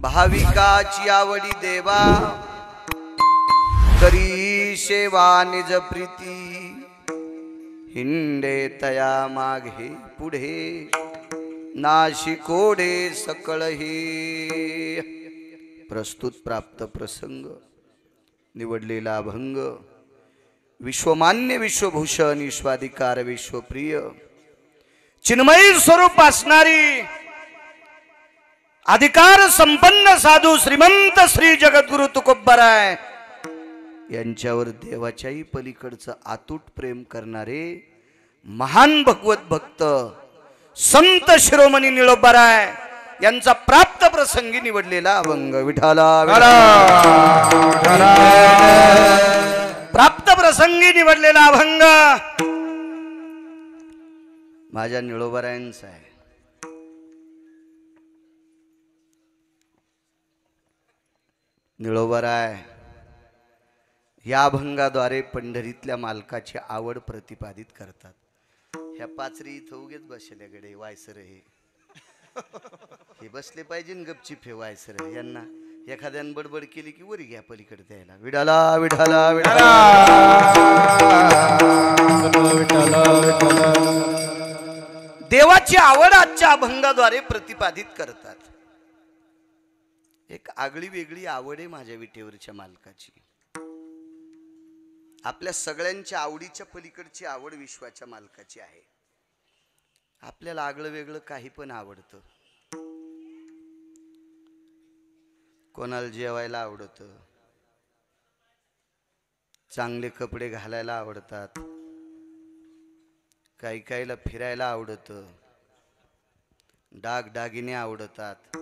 भाविकाची आवडी देवा करी सेवा निज प्रीती हिंडे तया मागे पुढे नाशिकोडे सकळ हे प्रस्तुत प्राप्त प्रसंग निवडलेला अभंग विश्वमान्य विश्वभूषण विश्वाधिकार विश्वप्रिय चिन्मयी स्वरूप असणारी अधिकार संपन्न साधू श्रीमंत श्री जगद्गुरु तुकोबराय यांच्यावर देवाच्याही पलीकडचं अतूट प्रेम करणारे महान भगवत भक्त संत शिरोमणी निळोबाराय यांचा प्राप्त प्रसंगी निवडलेला अभंग विठाला प्राप्त प्रसंगी निवडलेला अभंग माझ्या निळोबारायांचा आहे। निळोबाराय या अभंगाद्वारे पंढरीतल्या मालकाची आवड प्रतिपादित करतात। ह्या पाचरी इथं उगेच बसल्याकडे वायसर हे बसले पाहिजे गपचिप हे वायसर यांना एखाद्यानं बडबड केली की वरी घ्या पलीकडे द्यायला विडाला विडाला विडाला देवाची आवड आजच्या अभंगाद्वारे प्रतिपादित करतात। एक आगळी वेगळी आवड आहे माझ्या विटेवरच्या मालकाची। आपल्या सगळ्यांच्या आवडीच्या पलीकडची आवड विश्वाच्या मालकाची आहे। आपल्याला आगळं वेगळं काही पण आवडतं। कोणाला जेवायला आवडतं, चांगले कपडे घालायला आवडतात, काही काहीला फिरायला आवडतं, दागिने आवडतात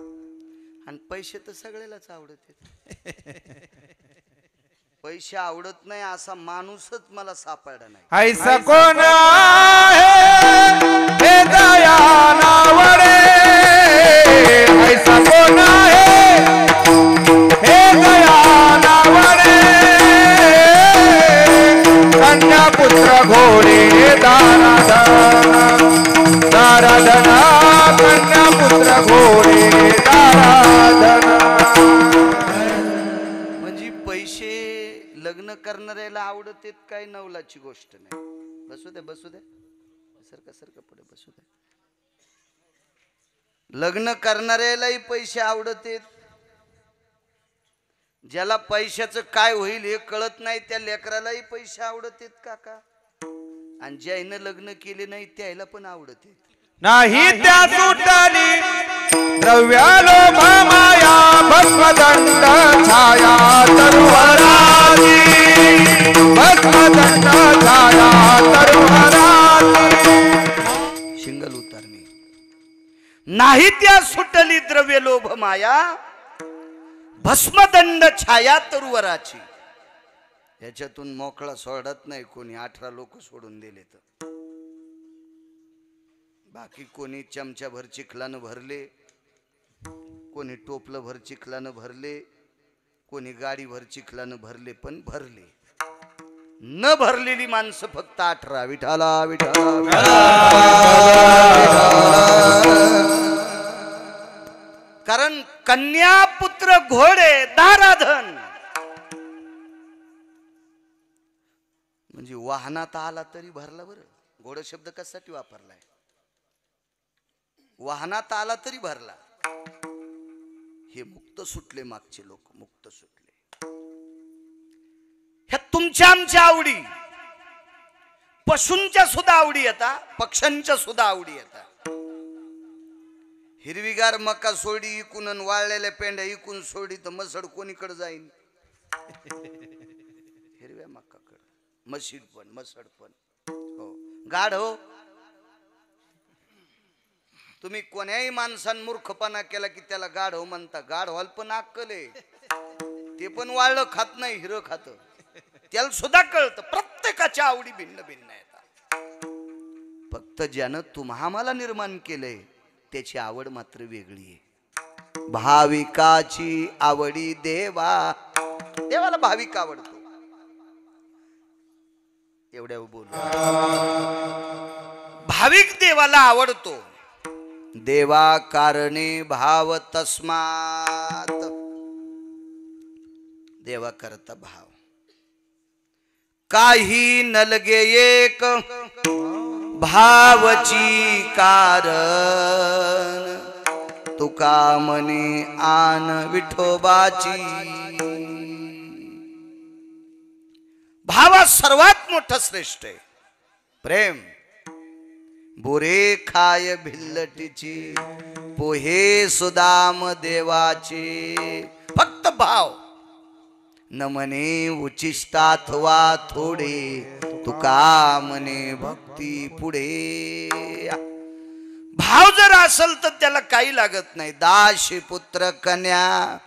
आणि पैसे तर सगळ्यालाच आवडतात। पैसे आवडत नाही असा माणूसच मला सापडला नाही। ऐसा कोण आहे हे दया नावडे, ऐसा कोण आहे हे दया नावडे, कन्या पुत्र घोडे दाराधना दाराधना, कन्या पुत्र घोडे दाराधना। लग्न करणाऱ्याला आवडते काय नवलाची गोष्ट नाही। बसू दे बसू दे सरका पुढे बसू दे। लग्न करणाऱ्यालाही पैसे आवडते, ज्याला पैशाचं काय होईल हे कळत नाही त्या लेकरालाही पैसे आवडतेत काका, आणि ज्यानं लग्न केले नाही त्याला पण आवडते। नाही त्या सुटली द्रव्यालोभ माया भस्मदंड छाया तरुवराची, भस्मदंड छाया तरुवराची। शिंगल उतारणी नाही त्या सुटली द्रव्यलोभ माया भस्मदंड छाया तरुवराची। याच्यातून मोकळा सोडत नाही कोणी। 18 लोक सोडून दिले तर बाकी कोणी चमचा भर चिखलानं भरले, कोणी टोपलं भर चिखलानं भरले, कोणी गाडी भर चिखलानं भरले, पण भरले। न भरलेली माणसं फक्त 18। विठाला विठाला कारण कन्या पुत्र घोडे दाराधन म्हणजे वाहनात आला तरी भरला। बरं घोड शब्द कशासाठी वापरलाय? वाहनात आला तरी भरला। हे मुक्त सुटले, मागचे लोक मुक्त सुटले। ह्या तुमच्या आमच्या आवडी, पशूंच्या सुद्धा आवडी येतात, पक्ष्यांच्या सुद्धा आवडी येतात। हिरवीगार मका सोडी इकून आणि वाळलेल्या पेंड्या इकून सोडी तर मसड कोणीकडे जाईन? हिरव्या मकाकडे, मशीद पण मसड पण हो गाढ हो। तुम्ही कोण्याही माणसानं मूर्खपणा केला की त्याला गाढव म्हणता। गाढवाल पण अक्कल आहे, ते पण वाळलं खात नाही, हिरं खात, त्याला सुद्धा कळतं। प्रत्येकाच्या आवडी भिन्न भिन्न आहेत। फक्त ज्यानं तुम्हाला निर्माण केलंय त्याची आवड मात्र वेगळी आहे। भाविकाची आवडी देवा, देवाला भाविक आवडतो। एवढ्या बोलू भाविक देवाला आवडतो। देवा कारणे भाव तस्मात, देवा करता भाव. काही नलगे एक भावची कारण, तुका मनी आन विठोबाची. भावा सर्वात मोठं श्रेष्ठ आहे प्रेम. बोरे खाय भिल्लटीची, पोहे सुदाम देवाचे. फक्त भाव न म्हणे उचिष्टाथवा थोडे, तुका म्हणे भक्ती पुढे. भाव जर असेल तर त्याला काही लागत नाही. दाशी पुत्र कन्या,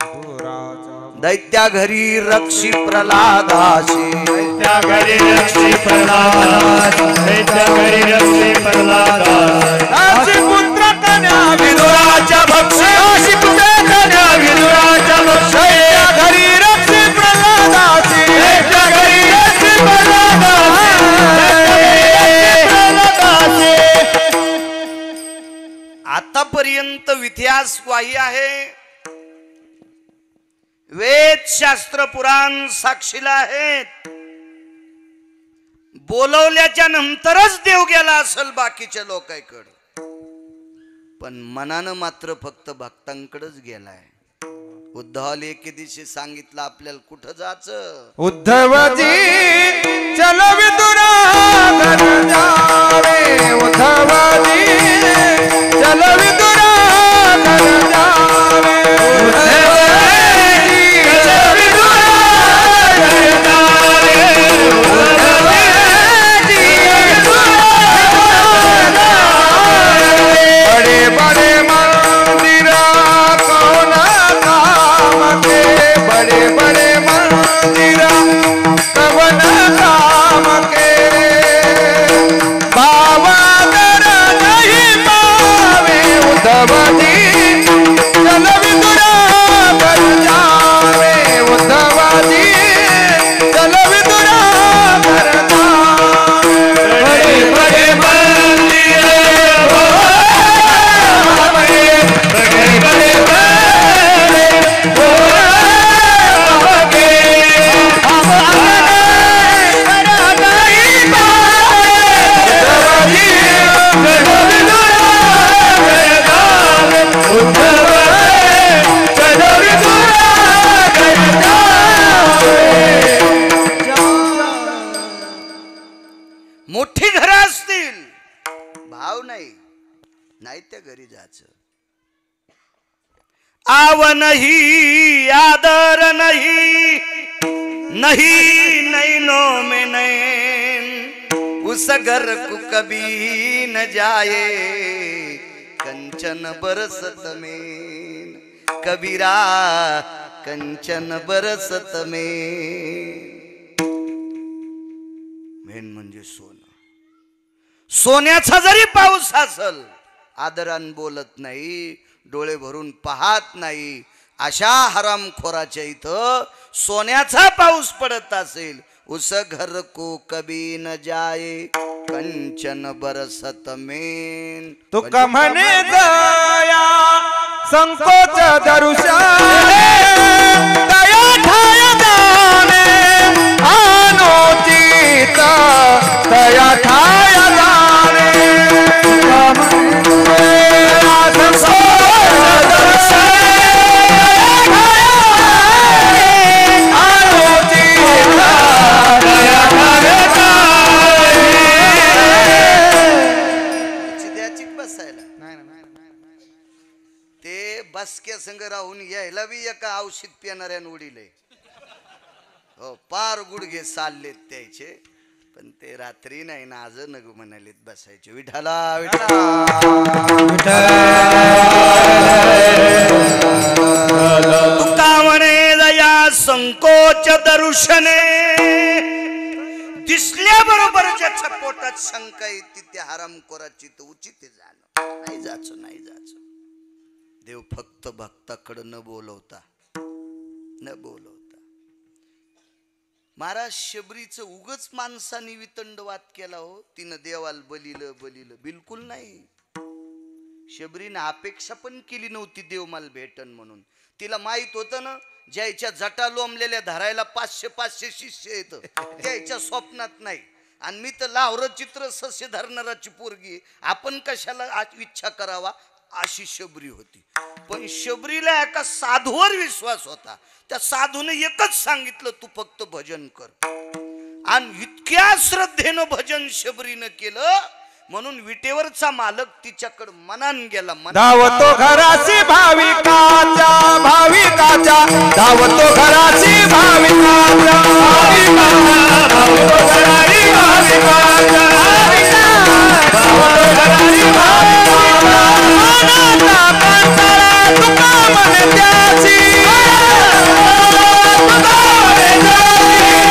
दैत्या घरी रक्षी प्रल्हादाशी. दैत्या घरी रक्षी प्रल्हादाशी, दैत्या घरी रक्षी प्रल्हादाशी. दासी पुत्र कन्या विदुराच्या भक्ष, दासी पुत्र कन्या विदुराच्या भक्ष. दैत्या घरी रक्षी प्रल्हादासी, दैत्या घरी रक्षी प्रल्हादासी, प्रल्हादासी. आतापर्यंत इतिहास ग्वाही आहे, वेद शास्त्र पुराण साक्षीला आहेत. बोलवल्याच्या नंतरच देव गेला असेल बाकीच्या लोकांकडे, पण मनानं मात्र फक्त भक्तांकडेच गेलाय. उद्धवाला एके दिवशी सांगितलं आपल्याला कुठं जायचं. उद्धवजी चल विदुरा घर जावे, उद्धवजी चल विदुरा घर जावे. बड़े बड़े मंदिर कौन काम के, बड़े बड़े मंदिर कौन काम के. बाबा दर नहीं पावे, उद्धवजी चल विदुरा घर जावे, उद्धवजी चल विदुरा घर जावे. बड़े बड़े मंदिर, बड़े बड़े मोठी घरं असतील, भाव नाही, नाही त्या घरी जायचं. आव नहीं आदर नहीं, नहीं नैनो में नैन, उस घर को कभी न जाए, कंचन बरसत में. कबीरा कंचन बरसत में. मेन म्हणजे सोनं. सोन्याचा जरी पाऊस असल, आदरान बोलत नाही, डोळे भरून पाहत नाही, अशा हरामखोराच्या इथं सोन्याचा पाऊस पडत असेल, उस घर को कभी न जाए, कंचन बरसत में. तुका म्हणे दया संकोच दरुषा, दया ठाय जाणे अनुचित, दया ठाय जाणे. ते बसक्या संग राहून यायला बी एका औषध पिणाऱ्यानं उडीले. हो, पार गुडघे चाललेत त्याचे, पण ते रात्री नाही ना आज नग म्हणालेत बसायचे. विठाला विठा तुका म्हणे दया संकोच दर्शने. दिसल्याबरोबर ज्याच्या पोटात शंका येते त्या हरामखोराची तर उचित जाणं. नाही जायचं, नाही जायचं. देव फक्त भक्ताकडं न बोलवता, न बोलवता. महाराज शबरीचं उगच माणसाने वितंडवाद केला हो. तिनं देवाला बलिलं बलिलं बिलकुल नाही. शबरीनं अपेक्षा पण केली नव्हती देव मला भेटन म्हणून. तिला माहित होतं ना, ज्याच्या जटा लोंबलेल्या धरायला 500 शिष्य येत त्याच्या स्वप्नात नाही. आणि मी तर लावरं चित्र सस्य धरणाराची पोरगी, आपण कशाला आज इच्छा करावा अशी शबरी होती. पण शबरीला एका साधूवर विश्वास होता. त्या साधूने एकच सांगितलं, तू फक्त भजन कर. आणि इतक्या श्रद्धेनं भजन शबरीनं केलं म्हणून विटेवरचा मालक तिच्याकडे मनान गेला. धावतो घराची भाविकाच्या धावतो घराची भाविकाच्या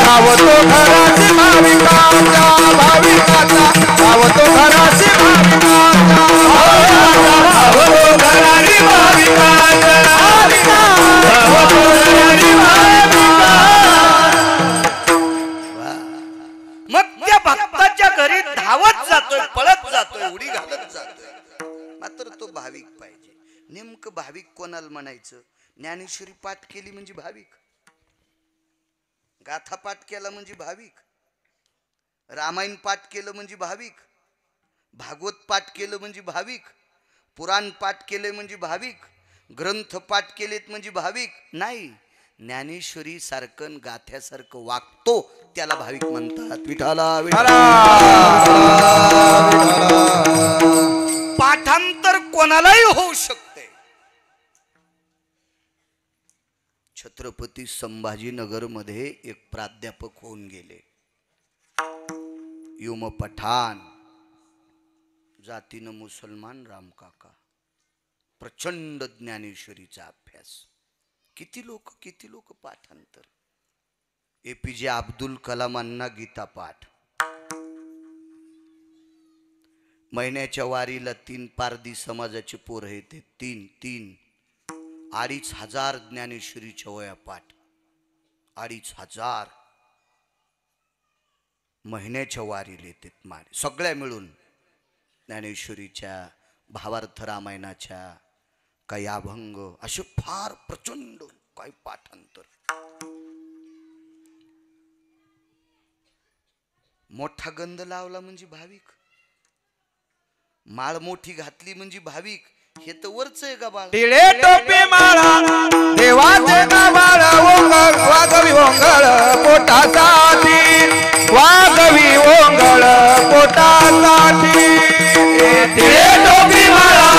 धावतो घराची भाविकाच्या धावतो घराची मग त्या भक्ताच्या घरी धावत जातोय, पळत जातोय, उडी घालत जातोय. मात्र तो भाविक पाहिजे. नेमकं भाविक कोणाला म्हणायचं? ज्ञानेश्वरी पाठ केली म्हणजे भाविक, गाथा पाठ केला म्हणजे भाविक, रामायण पाठ केलं म्हणजे भाविक, भागवत पाठ केलं म्हणजे भाविक, पुराण पाठ केले म्हणजे भाविक, ग्रंथ पाठ केलेत म्हणजे भाविक नाही. ज्ञानेश्वरी सारखं गाथ्यासारखं वागतो त्याला भाविक म्हणतात. विठाला पाठांतर कोणालाही होऊ शकते. छत्रपती संभाजीनगर मध्ये एक प्राध्यापक होऊन गेले, युम पठाण, जातीनं मुसलमान, रामकाका. प्रचंड ज्ञानेश्वरीचा अभ्यास. किती लोक पाठांतर. APJ अब्दुल कलामांना गीता पाठ. महिन्याच्या वारीला 3 पारधी समाजाचे पोरं येते. 2,500 ज्ञानेश्वरीच्या वया पाठ. 2,500 महिन्याच्या वारीला येतात मारे सगळ्या मिळून. ज्ञानेश्वरीच्या, भावार्थ रामायणाच्या, काही अभंग, असे फार प्रचंड काही पाठांतर. मोठा गंध लावला म्हणजे भाविक, माळ मोठी घातली म्हणजे भाविक. हे तर वरच आहे का बाळ? टिळे टोपी माळा देवाचे गावाळ ओंगळ वागवी ओंगळ पोटासाठी वागवी ओंगळ पोटासाठी. टिळे टोपी माळा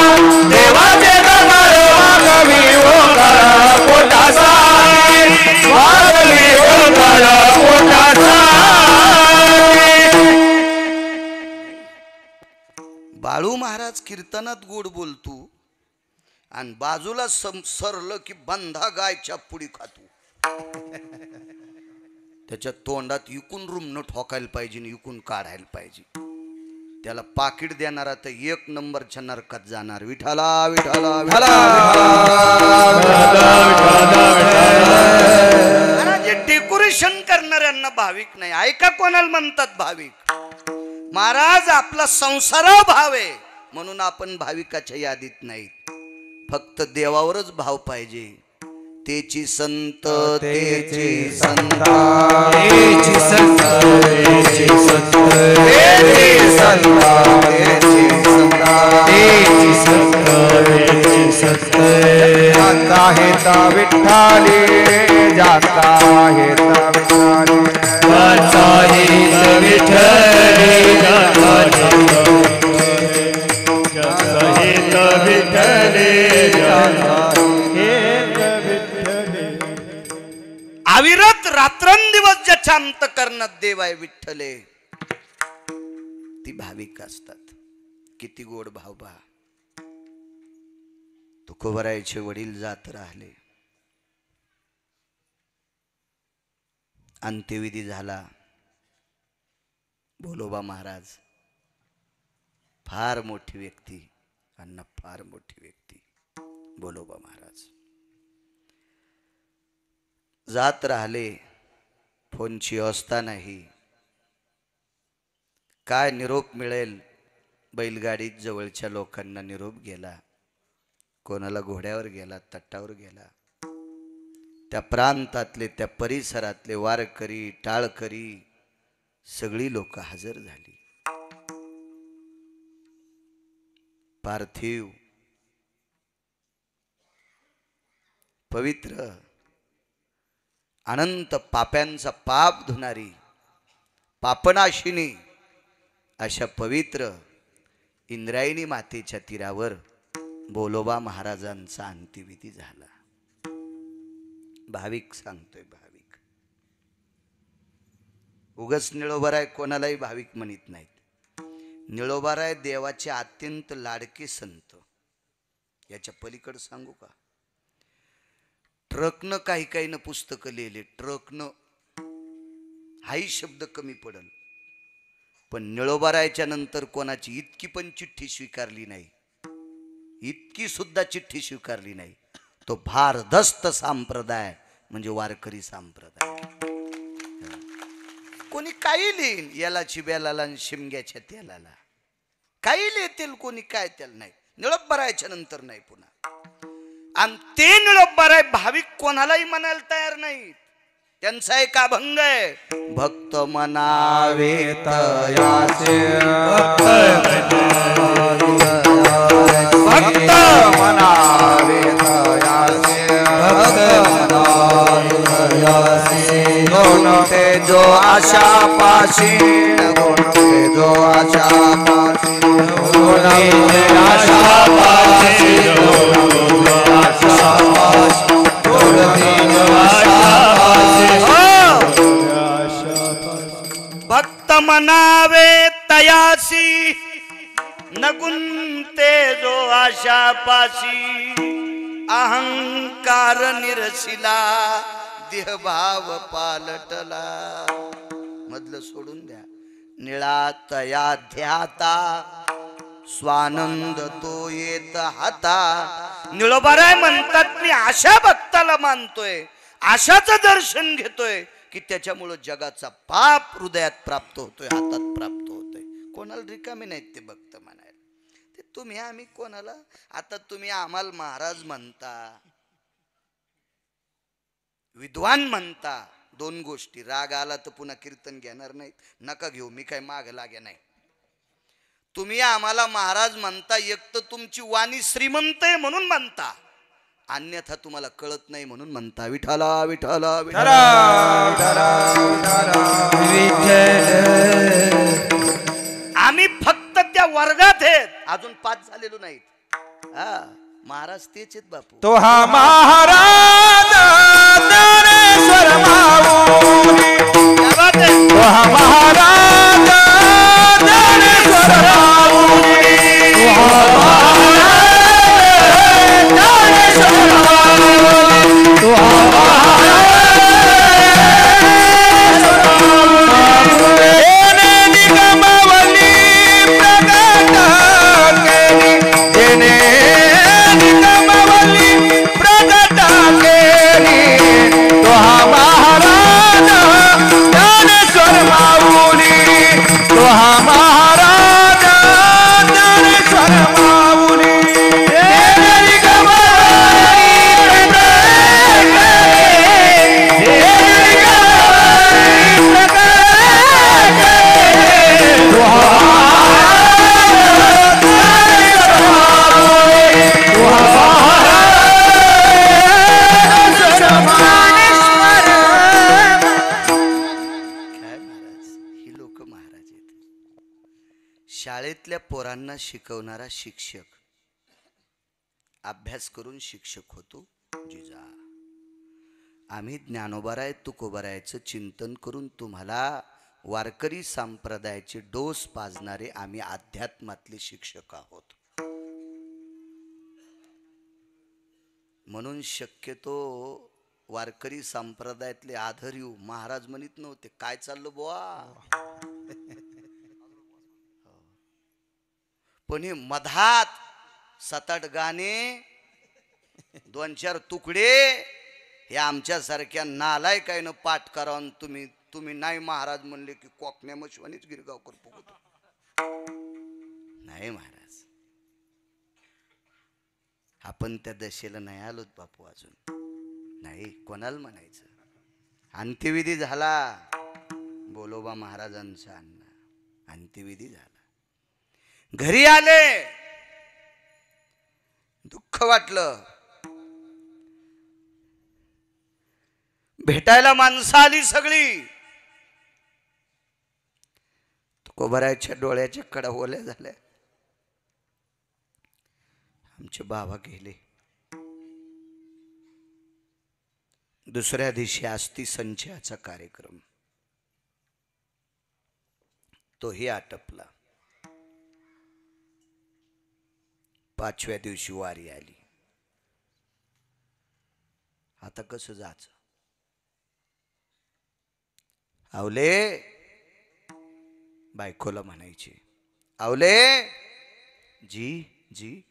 देवाचे गावाळ वागवी ओंगळ पोटासाठी वागवी ओंगळ पोटासाठी. बाळू महाराज कीर्तनात गोड बोलतो आणि बाजूला सरलं की बंधा गायच्या पुढी खातो. त्याच्या तोंडात इकून रुमनं ठोकायला पाहिजे आणि इकून काढायला पाहिजे. त्याला पाकिट देणारा तर 1 नंबरच्या नरकात जाणार. विठाला विठाला जे डेकोरेशन करणाऱ्यांना भाविक नाही. ऐका कोणाला म्हणतात भाविक? महाराज आपला संसारावर भाव आहे म्हणून आपण भाविकाच्या यादीत नाही. फक्त देवावरच भाव पाहिजे. तेची संत तेची संत तेची संत तेची संत तेची संत तेची संत तेची संत जाता हेता विठ्ठली जाता हेता विठ्ठली जाता हेता विठ्ठली जाता हेता विठ्ठली जाता अविरत रात्रंदिवस ज्याच्या अंतकरणात देव आहे विठ्ठले, ती भाविक असतात. किती गोड भाव पहा. तुकोबरायचे वडील जात राहिले. अंत्यविधी झाला. भोलोबा महाराज फार मोठी व्यक्ती, अण्णा फार मोठी व्यक्ती. भोलोबा महाराज जात राहिले. फोनची व्यवस्था नाही. काय निरोप मिळेल बैलगाडीत जवळच्या लोकांना निरोप गेला, कोणाला घोड्यावर गेला, तट्टावर गेला. त्या प्रांतातले त्या परिसरातले वारकरी टाळकरी सगळी लोक हजर झाली. पार्थिव पवित्र अनंत पाप्यांचा पाप धुणारी पापनाशिनी अशा पवित्र इंद्रायणी मातेच्या तीरावर बोलोबा महाराजांचा अंत्यविधी झाला. भाविक सांगतोय, भाविक उगच निळोबाराय कोणालाही भाविक म्हणत नाहीत. निळोबाराय देवाचे अत्यंत लाडके संत. याच्या पलीकडे सांगू का? ट्रकनं काही काही न पुस्तकं लिहिले, ट्रकनं हाही शब्द कमी पडल, पण निळोबारायच्या नंतर कोणाची इतकी पण चिठ्ठी स्वीकारली नाही, इतकी सुद्धा चिठ्ठी स्वीकारली नाही. तो भारदस्त संप्रदाय म्हणजे वारकरी संप्रदाय. कोणी काही लिहिन, यालाची बेलाला आणि शिमग्याच्या तेलाला काही लिहितील कोणी, काय त्याला नाही. निळोबारायच्या नंतर नाही पुन्हा. आणि ते निळोबाराय भाविक कोणालाही म्हणायला तयार नाहीत. त्यांचा एक अभंग आहे, भक्त म्हणावे तयाचे भक्त म्हणावे तयाचे दोन ते जो आशा पाशी दोन ते जो आशा पाशी दोन ते आशा पाशी भक्त म्हणावे तयासी नगुंते जो आशा पाशी अहंकार निरसिला देहभाव पालटला. मधलं सोडून द्या. निळा तया ध्याता स्वानंद तो येत हाता. निळोबाराय म्हणतात, मी अशा भक्ताला मानतोय, आशाचं दर्शन घेतोय की त्याच्यामुळं जगाचा पाप हृदयात प्राप्त होतोय, हातात प्राप्त होतोय. कोणाला रिकामी नाहीत ते भक्त म्हणायला. ते तुम्ही आम्ही कोणाला, आता तुम्ही आम्हाला महाराज म्हणता, विद्वान म्हणता, दोन गोष्टी. राग आला तर पुन्हा कीर्तन घेणार नाहीत, नका घेऊ, मी काय माग लागे नाही. तुम्ही आम्हाला महाराज म्हणता, एक तर तुमची वाणी श्रीमंत आहे म्हणून म्हणता, अन्यथा तुम्हाला कळत नाही म्हणून म्हणता. विठाला विठाला विठाला. आम्ही फक्त त्या वर्गात आहेत, अजून पास झालेलो नाहीत. हा, महाराज तेच आहेत बापू. तो हा महाराज ज्ञानेश्वर माऊली तो हा महाराज ज्ञानेश्वर माऊली तो हा महाराज ज्ञानेश्वर माऊली तो हा शाळेतल्या पोरांना शिकवणारा शिक्षक. अभ्यास करून शिक्षक होतो जिजा. आम्ही ज्ञानोबाराय तुकोबारायचं चिंतन करून तुम्हाला वारकरी संप्रदायाचे डोस पाजणारे आम्ही अध्यात्मातले शिक्षक आहोत. म्हणून शक्यतो वारकरी संप्रदायातले आधर्यू महाराज म्हणत नव्हते, काय चाललं बुवा. पण हे मधात 7-8 गाणे, 2-4 तुकडे हे आमच्यासारख्या नालायकानं पाठ करावून तुम्ही नाही महाराज म्हणले की कोकण्या मशवानीच गिरगावकर फुगतो. नाही महाराज, आपण त्या दशेला नाही आलोत बापू अजून. नाही, कोणाला म्हणायचं. अंत्यविधी झाला, बोलोबा महाराजांचा अण्णा अंत्यविधी झाला. घरी आले, दुःख वाटलं. भेटायला माणसं आली सगळी. तुकोबारायच्या डोळ्याच्या कडा ओल्या झाल्या. आमचे बाबा गेले. दुसऱ्या दिवशी अस्थि संचयाचा कार्यक्रम तोही आटपला. 5व्या दिवशी वारी आली. आता कसं जायचं. आवले बायकोला म्हणायचे, आवले जी जी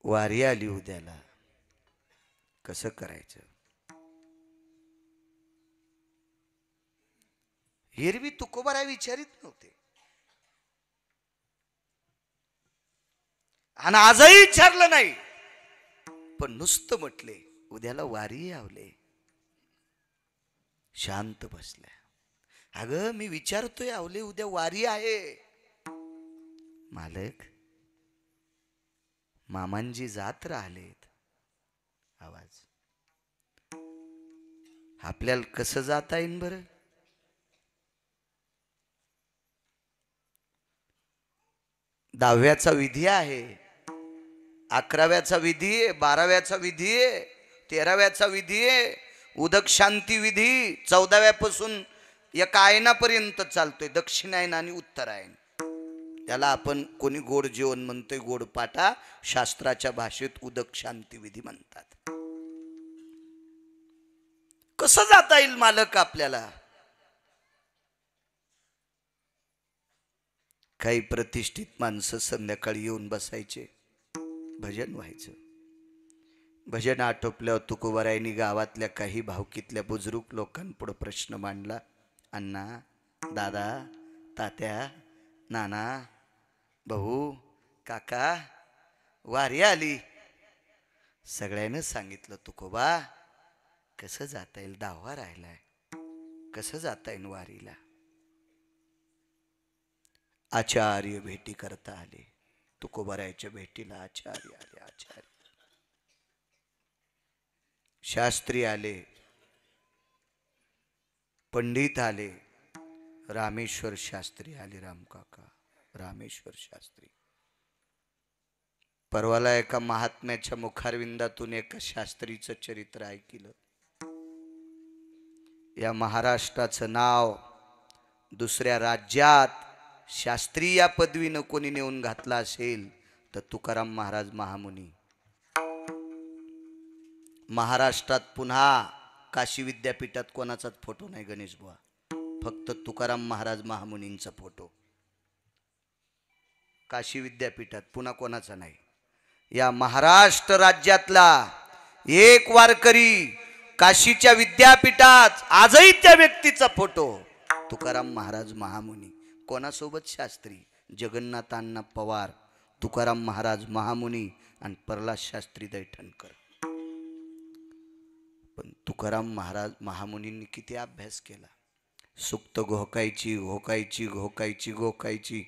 वारी आली उद्याला, कसं करायचं. एरवी तुकोबाराय विचारित नव्हते, आणि आजही विचारलं नाही. पण नुसतं म्हटले उद्याला वारी आवले. शांत बसल्या. अगं मी विचारतोय आवले उद्या वारी आहे. मालक मामांजी जात राहिलेत. आवाज, आपल्याला कसं जाता येईन बरं. 10व्याचा विधी आहे, 11व्याचा विधी आहे, 12व्याचा विधी आहे, 13व्याचा विधी आहे. उदक शांती विधी 14व्यापासून एका आयनापर्यंत चालतोय, दक्षिणायन आणि उत्तरायण. त्याला आपण कोणी गोड जेवण म्हणतोय, गोड पाटा. शास्त्राच्या भाषेत उदक शांती विधी म्हणतात. कसं जाता येईल मालक आपल्याला. काही प्रतिष्ठित माणसं संध्याकाळी येऊन बसायचे, भजन व्हायचं. भजन आटोपल्यावर तुकोबारायांनी गावातल्या काही भावकीतल्या बुजुर्ग लोकांपुढे प्रश्न मांडला. अण्णा, दादा, तात्या, नाना, भाऊ, काका, वारी आली. सगळ्यांना सांगितलं, तुकोबा कसं जाता येईल, 10वा राहिलाय, कसं जाता येईल वारीला. आचार्य भेटी करता आले. तुकोबारायच्या भेटीला आचार्य आले. आचार्य शास्त्री आले, पंडित आले. रामेश्वर शास्त्री आले. रामकाका रामेश्वर शास्त्री. परवाला एका महात्म्याच्या मुखारविंदातून एका शास्त्रीचं चरित्र ऐकलं. या महाराष्ट्राचं नाव दुसऱ्या राज्यात शास्त्री या पदवीनं कोणी नेऊन घातला असेल तर तुकाराम महाराज महामुनी. महाराष्ट्रात पुन्हा काशी विद्यापीठात कोणाचाच फोटो नाही गणेश बुवा, फक्त तुकाराम महाराज महामुनींचा फोटो. काशी विद्यापीठात पुन्हा कोणाचा नाही. या महाराष्ट्र राज्यातला एक वारकरी काशीच्या विद्यापीठात आजही त्या व्यक्तीचा फोटो तुकाराम महाराज महामुनी. कोणासोबत शास्त्री, जगन्नाथ अण्णा पवार, तुकाराम महाराज महामुनी आणि प्रल्हाद शास्त्री दैठणकर. पण तुकाराम महाराज महामुनींनी किती अभ्यास केला. सुक्त घोकायची घोकायची घोकायची घोकायची,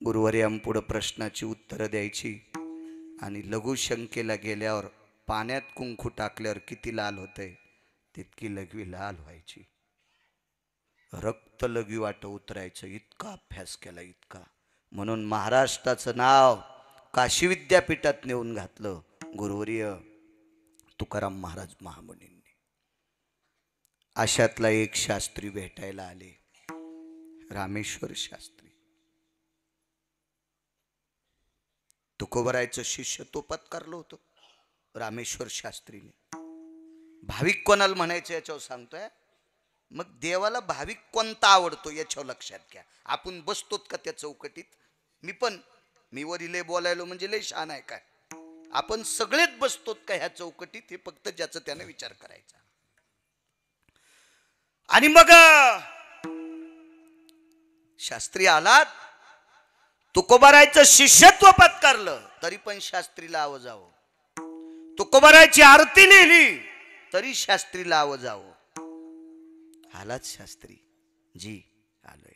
गुरुवर्यांपुढं प्रश्नाची उत्तरं द्यायची. आणि लघुशंकेला गेल्यावर पाण्यात कुंकू टाकल्यावर किती लाल होतंय तितकी लघवी लाल व्हायची. रक्त लघवी वाट उतरायचं. इतका अभ्यास केला, इतका. म्हणून महाराष्ट्राचं नाव काशी विद्यापीठात नेऊन घातलं गुरुवर्य तुकाराम महाराज महामुनींनी. अशातला एक शास्त्री भेटायला आले, रामेश्वर शास्त्री. तुकोबारायचं शिष्य तो पत्कारलं होतं रामेश्वर शास्त्रीने. भाविक कोणाला म्हणायचं याच्यावर सांगतोय. मग देवाला भाविक कोणता आवडतो याच्यावर लक्षात घ्या. आपण बसतोत का त्या चौकटीत. मी वरीले बोलायलो म्हणजे लय शान आहे काय. आपण सगळेच बसतोत का ह्या चौकटीत, हे फक्त ज्याचं त्याने विचार करायचा. आणि मग शास्त्री आलात, तुकोबारायचं शिष्यत्व पत्करलं तरी पण शास्त्रीला आवाजावं, तुकोबारायची आरती लिहिली तरी शास्त्रीला आवाजावं. आलाच शास्त्री, जी आलोय.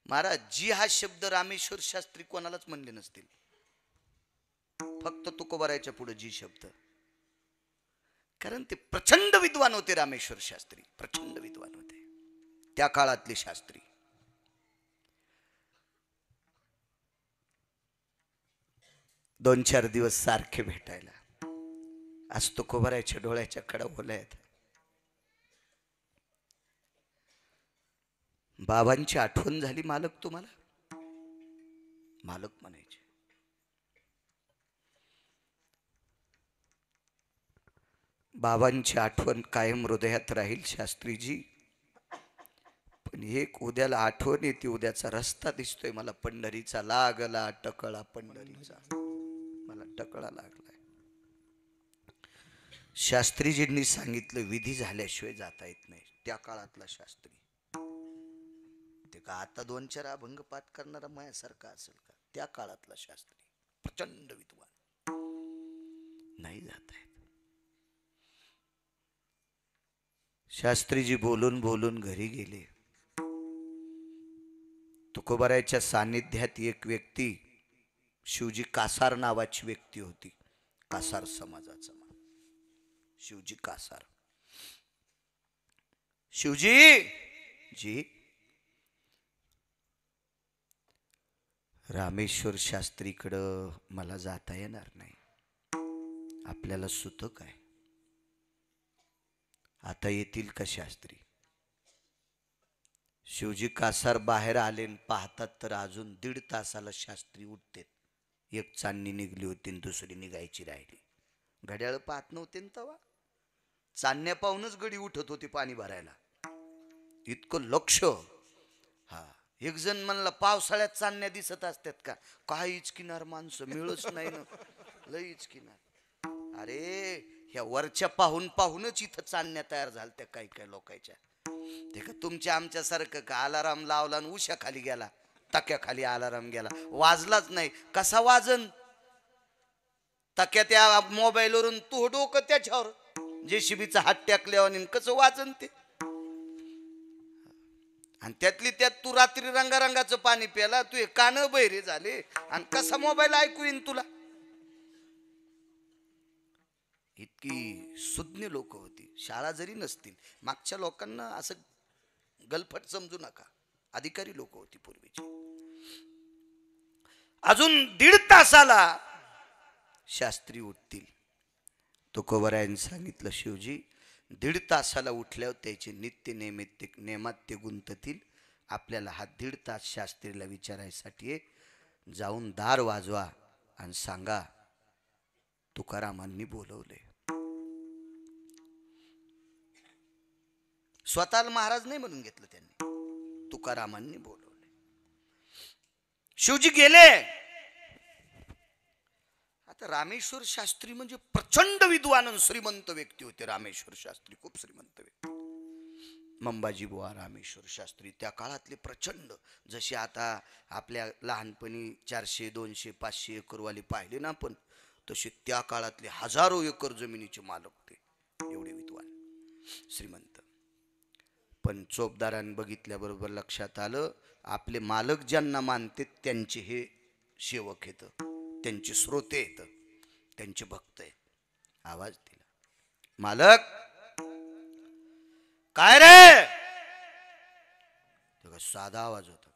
महाराज, जी हा शब्द रामेश्वर शास्त्री कोणालाच म्हणले नसतील, फक्त तुकोबारायच्या पुढे जी शब्द. कारण ते प्रचंड विद्वान होते रामेश्वर शास्त्री, प्रचंड विद्वान होते त्या काळातले शास्त्री. 2-4 दिवस सारखे भेटायला. आज तुकोबारायच्या डोळ्याच्या कडा ओल्या आहेत. बाबांची आठवण झाली मालक तुम्हाला? मालक म्हणायचे. बाबांची आठवण कायम हृदयात राहील शास्त्रीजी. पण एक उद्याला आठवण येते, उद्याचा रस्ता दिसतोय मला पंढरीचा. लागला टकळा पंढरीचा, मला टकळा लागलाय. शास्त्रीजींनी सांगितलं विधी झाल्याशिवाय जाता येत नाही. त्या काळातला शास्त्री ते का आता 2-4 अभंग पाठ करणारा माझ्यासारखा असेल का? त्या काळातला शास्त्री प्रचंड विद्वान. नाही जाता येत. शास्त्रीजी बोलून बोलून घरी गेले. तुकोबारायच्या सानिध्यात एक व्यक्ती, शिवजी कासार नावाची व्यक्ती होती. कासार समाजाचा शिवजी कासार. शिवजी जी, रामेश्वर शास्त्रीकडं मला जाता येणार नाही. आपल्याला सुतक आहे. आता येतील का शास्त्री? शिवजी कासार बाहेर आले, पाहतात तर अजून 1.5 तासाला शास्त्री उठते. एक चांदणी निघली होती आणि दुसरी निघायची राहिली. घड्याळ पाहत नव्हते ना तेव्हा. चांदण्या पाहूनच गडी उठत होती पाणी भरायला. इतकं लक्ष. हा, एक जण म्हणला पावसाळ्यात चांदण्या दिसत असतात का? काहीच किनार माणसं मिळच नाही ना, लईच किनार. अरे ह्या वरच्या पाहूनच इथं चांदण्या तयार झाल्या काही काही लोकांच्या. ते का तुमच्या आमच्या सारखं का अलाराम लावला आणि उशा खाली गेला, तक्याखाली अलाराम गेला, वाजलाच नाही. कसा वाजन? तक्या त्या मोबाईलवरून तू डोकं त्याच्यावर जेसीबीचा हात टाकल्यावर कसं वाजन ते? आणि त्यातली त्यात तू रात्री रंगारंगाचं पाणी प्याला, तू कान बहिरे झाले आणि कसा मोबाईल ऐकू येईन तुला? इतकी सुज्ञ लोक होती. शाळा जरी नसतील, मागच्या लोकांना असं गलफट समजू नका. अधिकारी लोक होती पूर्वीची. अजून 1.5 तासाला शास्त्री उठतील. तुकोबारायांनी सांगितलं, शिवजी 1.5 तासाला उठल्यावर त्याचे नित्य नेमात ते गुंततील. आपल्याला हा 1.5 तास शास्त्रीला विचारायसाठी जाऊन दार वाजवा आणि सांगा तुकारामांनी बोलवले. स्वतःला महाराज नाही म्हणून घेतलं त्यांनी, तुकारामांनी बोलवले. शिवजी गेले. आता रामेश्वर शास्त्री म्हणजे प्रचंड विद्वान श्रीमंत व्यक्ती होते. रामेश्वर शास्त्री खूप श्रीमंत व्यक्ती. मंबाजी बुवा रामेश्वर शास्त्री त्या काळातले प्रचंड. जसे आता आपल्या लहानपणी 400, 200, 500 एकरवाले पाहिले ना आपण, तसे त्या काळातले हजारो एकर जमिनीचे मालक ते. एवढे विद्वान श्रीमंत. पण चोपदारांनी बघितल्याबरोबर लक्षात आलं, आपले मालक ज्यांना मानते त्यांचे हे सेवक येत, त्यांचे श्रोते येत, त्यांचे भक्त आहेत. आवाज दिला, मालक काय रे? साधा आवाज होता.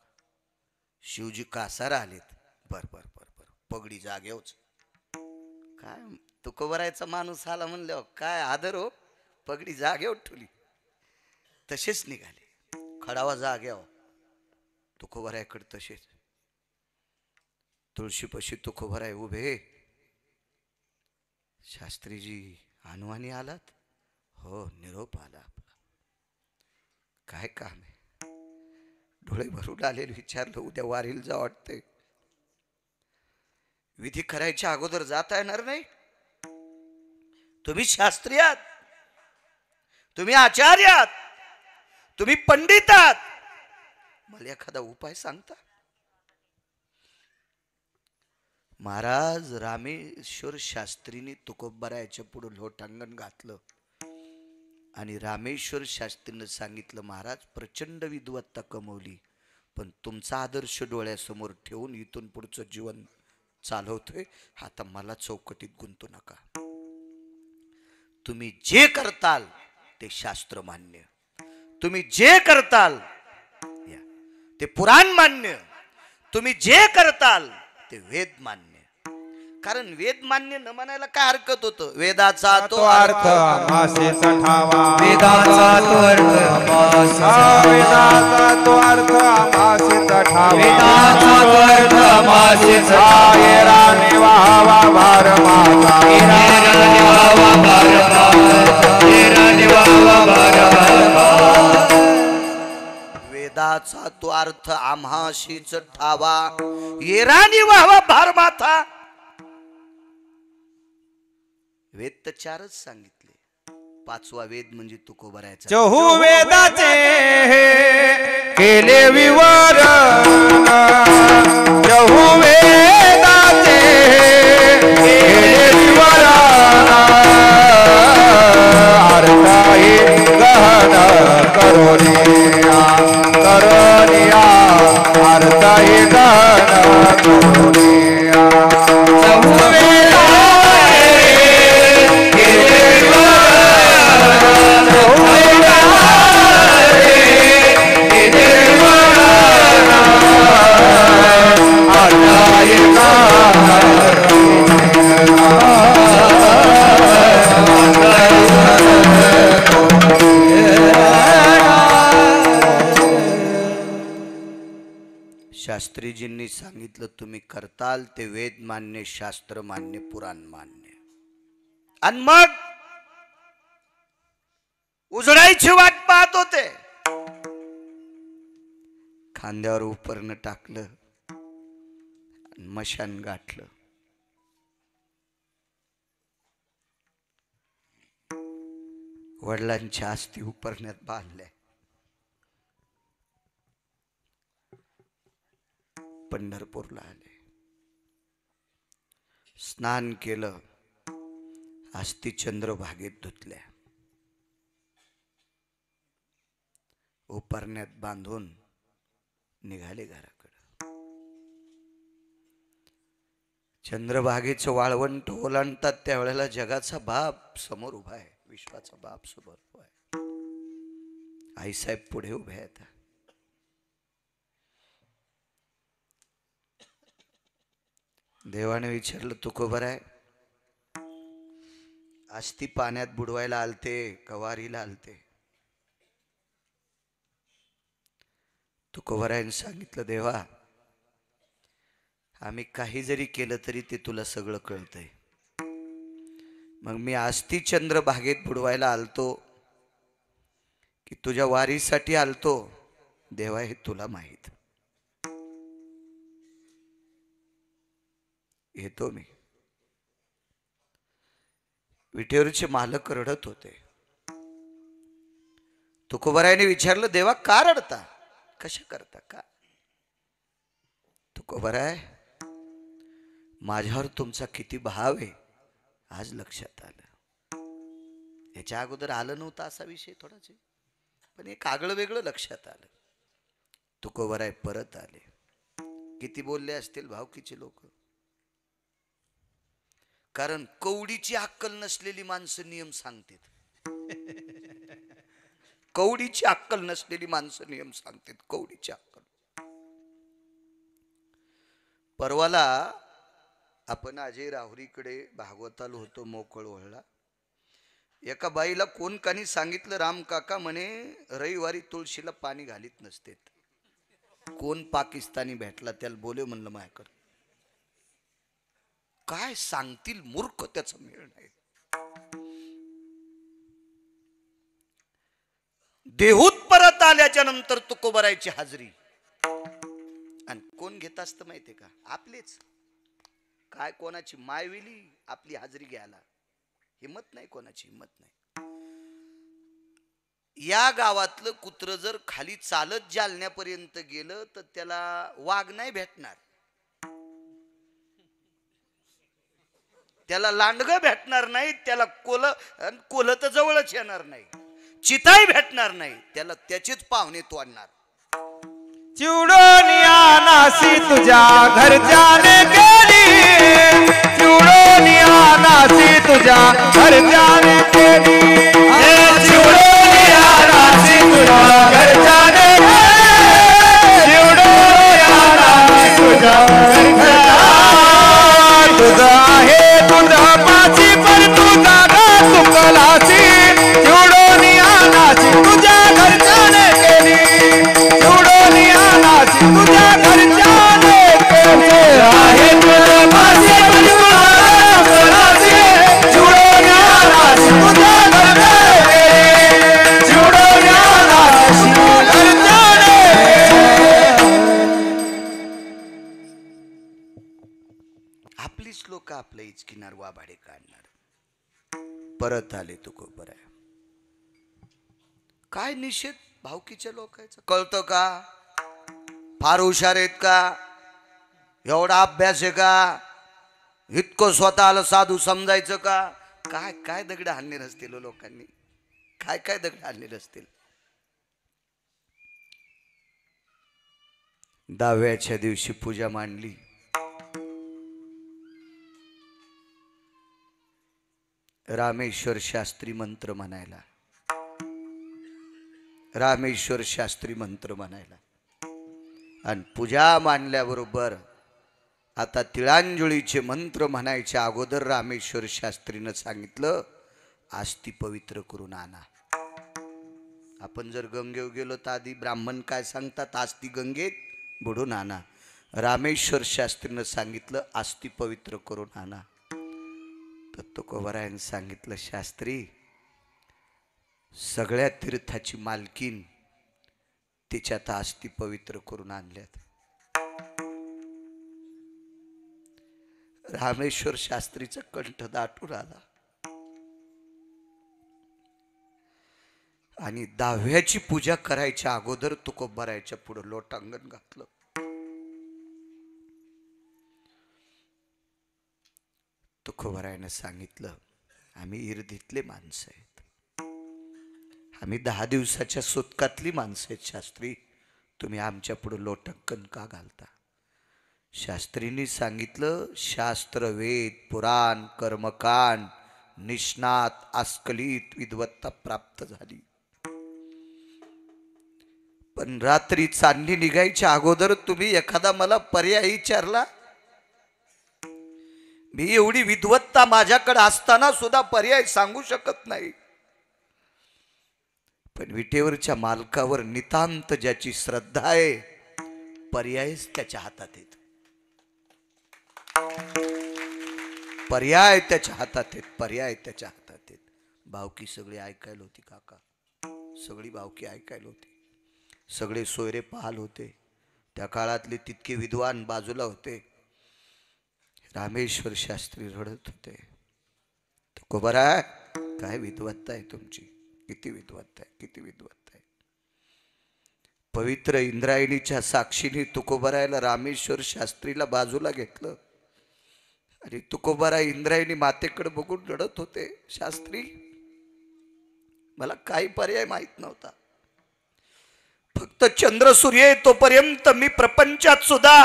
शिवजी कासार आलेत. बर बर बर बर, पगडी जागेवच. काय तुकोबारायचा माणूस आला म्हणल्यावर काय आदर हो. पगडी जागेवर ठेवली. तसेच निघाले. खडावा जाग्यावर. तुकोबारायकडे तसेच. तुळशीपाशी तुकोबाराय उभे. शास्त्रीजी हनुमानी आलात? हो, निरोप आला आपला. काय काम आहे? डोळे भरून आलेले. विचारलं उद्या वारीला जा वाटतंय. विधी करायच्या अगोदर जाता येणार नाही? तुम्ही शास्त्री आहात, तुम्ही आचार्य आहात, तुम्ही पंडित आहात. मला एखादा उपाय सांगता? महाराज रामेश्वर शास्त्रीने तुकोबारायाच्या पुढे लोटांगण घातलं आणि रामेश्वर शास्त्रीनं सांगितलं, महाराज प्रचंड विद्वत्ता कमवली, पण तुमचा आदर्श डोळ्यासमोर ठेवून इथून पुढचं जीवन चालवतोय, आता मला चौकटीत गुंतू नका. तुम्ही जे करताल ते शास्त्र मान्य, तुम्ही जे करताल ते पुराण मान्य, तुम्ही जे करताल ते वेद मान्य. कारण वेद मान्य न म्हणायला काय हरकत होतं? वेदाचा तो अर्थ आमासेचा ठावा, वेदाचा तो अर्थ वेदाचा तो अर्थ आमासेचा ठावा, वेदाचा तो अर्थ आमासेचा ये राणी वाहावा भार माझा, ये राणी वाहावा भार माझा, ये राणी वाहावा भार माझा. वेदाचा तो अर्थ आम्हाशीच ठावा, ये राणी वाहावा भार माथा. वेद तर चारच सांगितले, पाचवा वेद म्हणजे तुकोबारायाचा. चहू वेदाचे केले विवरण, चहू वेदाचे केले विवरण, अर्थ गहन करोनिया करोनिया, अर्थ गहन करोनिया. चहू शास्त्रीजींनी सांगितलं, तुम्ही करताल ते वेद मान्य, शास्त्र मान्य, पुराण मान्य. आणि मग उजडायची वाट पाहत होते. खांद्यावर उपरणं टाकलं, मशान गाठलं. वडिलांच्या अस्थी उपरण्यात बांधल्या. पंढरपूरला आले, स्नान केलं, अस्थी चंद्रभागेत धुतल्या, उपरण्यात बांधून निघाले घराकडे. चंद्रभागेचं वाळवंट ओलांडतात त्यावेळेला जगाचा बाप समोर उभा आहे, विश्वाचा बाप समोर उभा आहे. आईसाहेब पुढे उभे आहेत. देवाने विचारलं, तुकोबाराय, अस्थी पाण्यात बुडवायला आलते कवारीला आलते? तुकोबारायने सांगितलं, देवा आम्ही काही जरी केलं तरी ते तुला सगळं कळतंय. मग मी अस्थी चंद्रभागेत बुडवायला आलतो की तुझ्या वारीसाठी आलतो, देवा हे तुला माहित. येतो मी. विटेवरचे मालक रडत होते. तुकोबारायाने विचारलं, देवा का रडता, कशा करता का? तुकोबाराय, माझ्यावर तुमचा किती भाव आहे आज लक्षात आलं. याच्या अगोदर आलं नव्हतं असा विषय थोडाच, पण एक आगळं वेगळं लक्षात आलं. तुकोबाराय परत आले. किती बोलले असतील भावकीचे लोक. कारण कवडीची अक्कल नसलेली माणसं नियम सांगतात. कवडीची अक्कल नसलेली माणसं नियम सांगतात. कवडीची अक्कल. परवाला आपण अजय राहुरीकडे भागवताला होतो मोकळ वळला. एका बाईला कोण कानी सांगितलं, राम काका म्हणे रविवारी तुळशीला पाणी घालीत नसते. कोण पाकिस्तानी भेटला त्याला बोले म्हणलं माझ्याकडे. काय सांगतील मूर्ख, त्याचा मेळ नाही. देहूत परत आल्याच्या नंतर तुकोबारायची हाजरी. आणि कोण घेत असतं माहितीये का? आपलेच. काय कोणाची मायविली आपली हाजरी घ्यायला हिम्मत नाही, कोणाची हिम्मत नाही. या गावातलं कुत्र जर खाली चालत जालन्यापर्यंत गेलं तर त्याला वाघ नाही भेटणार, त्याला लांडगं भेटणार नाही, त्याला कोल तर जवळच येणार नाही, चिताही भेटणार नाही, त्याला त्याचेच पाहुणे तोडणार. चिवडून या नासी तुझ्या घरच्याने केली, चिवडून या नासी तुझ्या घरच्याने केली, चिवडून या नासी तुझ्या घरच्याने केली, चिवडून या नासी तुझ्या घरच्याने. तुझं आहे तुझं पाची पण तुझा चुकलासी, चिवडून या नासी तुझ्या घरच्याने केली, चिवडून या नासी तुझ्या घरच्याने केली. आहे तुझं पाची पण तुझा चुकलासी, चिवडून या नासी तुझ्या घरच्याने केली, चिवडून या नासी घरच्याने. आपलीच लोक आपल्या इचकिनार वाभाडे काढणार. परत आले तुकोबर आहे. काय निषेध भावकीच्या लोकांचा कळतं का? फार हुशार आहेत का? एवढा अभ्यास आहे का? इतकं स्वतःला साधू समजायचं का? काय काय दगड हाणले असतील लोकांनी, काय काय दगड हाणले असतील. 10व्याच्या दिवशी पूजा मांडली. रामेश्वर शास्त्री मंत्र म्हणायला, रामेश्वर शास्त्री मंत्र म्हणायला. आणि पूजा मांडल्याबरोबर आता तिळांजळीचे मंत्र म्हणायच्या अगोदर रामेश्वर शास्त्रीनं सांगितलं, आस्ती पवित्र करून आणा. आपण जर गंगेवर गेलो तर आधी ब्राह्मण काय सांगतात, आस्ती गंगेत बुडून आणा. रामेश्वर शास्त्रीनं सांगितलं, आस्ती पवित्र करून आणा. तर तुकोबारायनं सांगितलं, शास्त्री सगळ्या तीर्थाची मालकीन तिच्यात आस्ती पवित्र करून आणल्यात. रामेश्वर शास्त्रीचा कंठ दाटून आला आणि 10व्याची पूजा करायच्या अगोदर तुकोबारायच्या पुढे लोटांगण घातलं. तुकोबारायनं सांगितलं, आम्ही इर्दीतले माणसं आहेत, आम्ही 10 दिवसाच्या सुतकातली माणसं आहेत. शास्त्री तुम्ही आमच्या पुढे लोटांगण का घालता? शास्त्रींनी सांगितलं, शास्त्र वेद पुराण कर्मकांड निष्णात आस्कलित विद्वत्ता प्राप्त झाली, पण रात्री चांदणी निघायच्या अगोदर तुम्ही एखादा मला पर्याय विचारला. मी एवढी विद्वत्ता माझ्याकडे असताना सुद्धा पर्याय सांगू शकत नाही. पण विटेवरच्या मालकावर नितांत ज्याची श्रद्धा आहे, पर्यायच त्याच्या हातात आहेत, पर्याय त्याच्या हातात आहेत, पर्याय त्याच्या हातात आहेत. भावकी सगळी ऐकायला होती काका, सगळी भावकी ऐकायला होती, सगळे सोयरे पाहाल होते. त्या काळातले तितके विद्वान बाजूला होते. रामेश्वर शास्त्री रडत होते. तुकोबारा काय विद्वत्ता आहे तुमची, किती विद्वत्ता आहे, किती विद्वत्ता आहे. पवित्र इंद्रायणीच्या साक्षीने तुकोबारायला रामेश्वर शास्त्रीला बाजूला घेतलं आणि तुकोबारा इंद्रायणी मातेकडे बघून रडत होते. शास्त्री मला काही पर्याय माहित नव्हता, फक्त चंद्र सूर्य तोपर्यंत मी प्रपंचात सुद्धा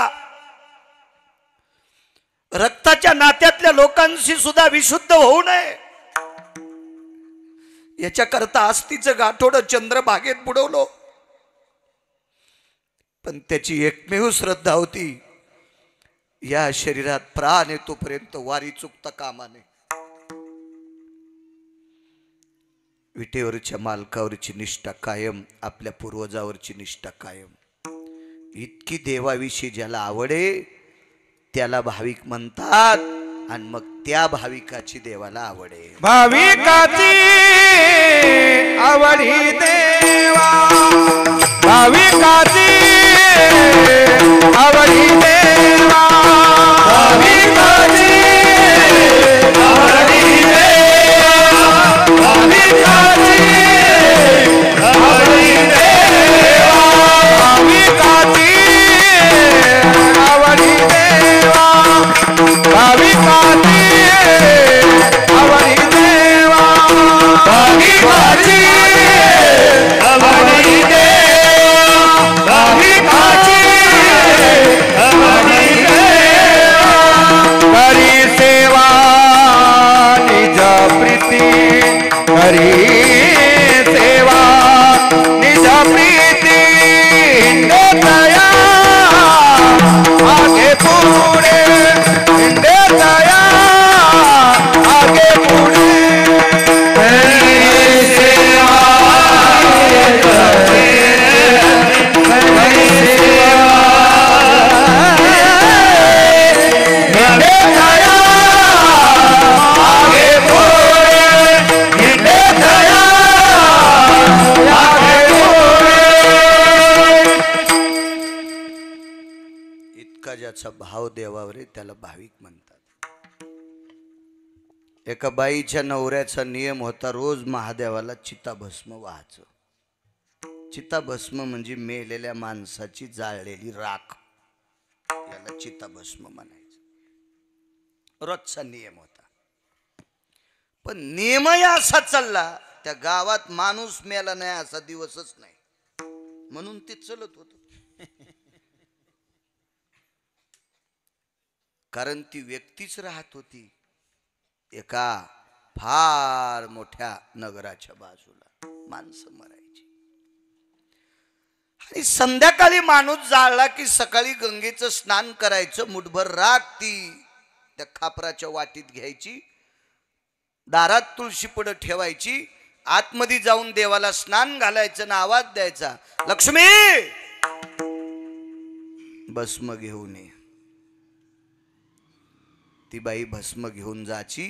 रक्ताच्या नात्यातल्या लोकांशी सुद्धा विशुद्ध होऊ नये याच्याकरता आस्तीचं गाठोडं चंद्रभागेत बुडवलो. पण त्याची एकमेव श्रद्धा होती, या शरीरात प्राण येतोपर्यंत वारी चुकता कामा नये. विटेवरच्या मालकावरची निष्ठा कायम, आपल्या पूर्वजावरची निष्ठा कायम. इतकी देवाविषयी ज्याला आवडे त्याला भाविक म्हणतात, आणि मग त्या भाविकाची देवाला आवडे. भाविकाची आवडी देवा, भाविकाची आवडी देवा, भाविकाची आवडी देवा, भाविकाची ज्याचा भाव देवावर आहे त्याला भाविक म्हणतात. एका बाईच्या नवऱ्याचा नियम होता रोज महादेवाला चिताभस्म व्हायचं. चिताभस्म म्हणजे मेलेल्या माणसाची जाळलेली राख, याला चिताभस्म म्हणायचं. रोजचा नियम होता. पण नियमही असा चालला, त्या गावात माणूस मेला नाही असा दिवसच नाही, म्हणून ते चलत होत. कारण ती व्यक्तीच राहत होती एका फार मोठ्या नगराच्या बाजूला. माणसं मरायची आणि संध्याकाळी माणूस जाळला की सकाळी गंगेचं स्नान करायचं. मुठभर राख ती त्या खापराच्या वाटीत घ्यायची, दारात तुळशी पुढं ठेवायची, आतमध्ये जाऊन देवाला स्नान घालायचं ना आवाज द्यायचा, लक्ष्मी भस्म घेऊन ये. ती बाई भस्म घेऊन जायची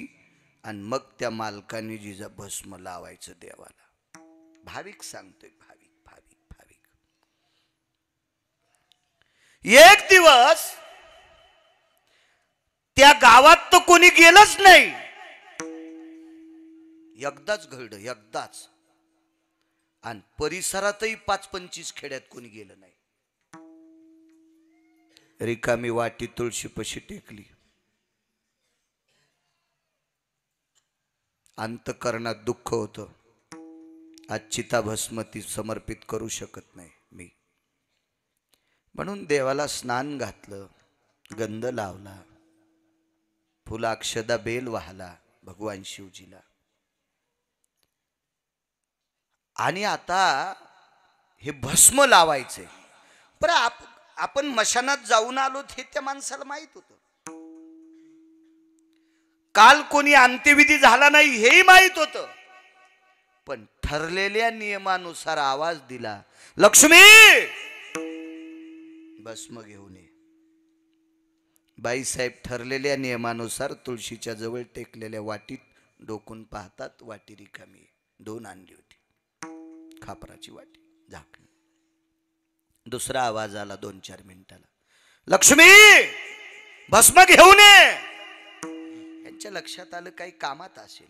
आणि मग त्या मालकाने जिजा भस्म लावायचं देवाला. भाविक सांगतोय, भाविक भाविक भाविक. एक दिवस त्या गावात तर कोणी गेलंच नाही. एकदाच घडलं, एकदाच. आणि परिसरातही 5-25 खेड्यात कोणी गेलं नाही. रिकामी वाटी तुळशीपाशी टेकली. अंतकरणात दुःख होतं. आज चिताभस्म ती समर्पित करू शकत नाही मी, म्हणून देवाला स्नान घातलं, गंध लावला, फुलाक्षदा बेल वाहला भगवान शिवजीला. आणि आता हे भस्म लावायचे. पण आपण मशानात जाऊन आलो हे त्या माणसाला माहित होतं. काल कोणी अंत्यविधी झाला नाही हेही माहित होतं. पण ठरलेल्या नियमानुसार आवाज दिला, लक्ष्मी भस्म घेऊन ये. बाईसाहेब ठरलेल्या नियमानुसार तुळशीच्या जवळ टेकलेल्या वाटीत डोकून पाहतात, वाटी रिकामी. 2 आणली होती खापराची वाटी, झाकण. दुसरा आवाज आला 2-4 मिनिटाला, लक्ष्मी भस्म घेऊन ये. त्यांच्या लक्षात आलं काही कामात असेल.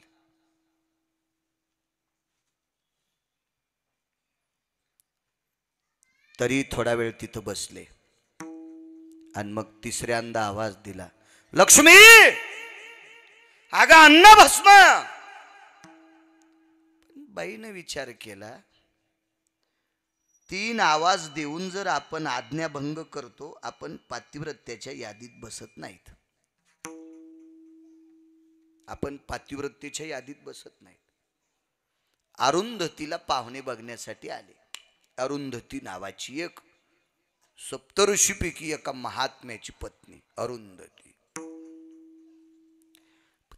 तरी थोडा वेळ तिथं बसले आणि मग तिसऱ्यांदा आवाज दिला, लक्ष्मी अगं अन्न भस्म. बाईने विचार केला, 3 आवाज देऊन जर आपण आज्ञाभंग करतो, आपण पातिव्रत्याच्या यादीत बसत नाहीत. आपण पातिव्रत्याच्या यादीत बसत नाहीत. अरुंधतीला पाहुणे बघण्यासाठी आले. अरुंधती नावाची एक सप्तऋषीपैकी एका महात्म्याची पत्नी अरुंधती.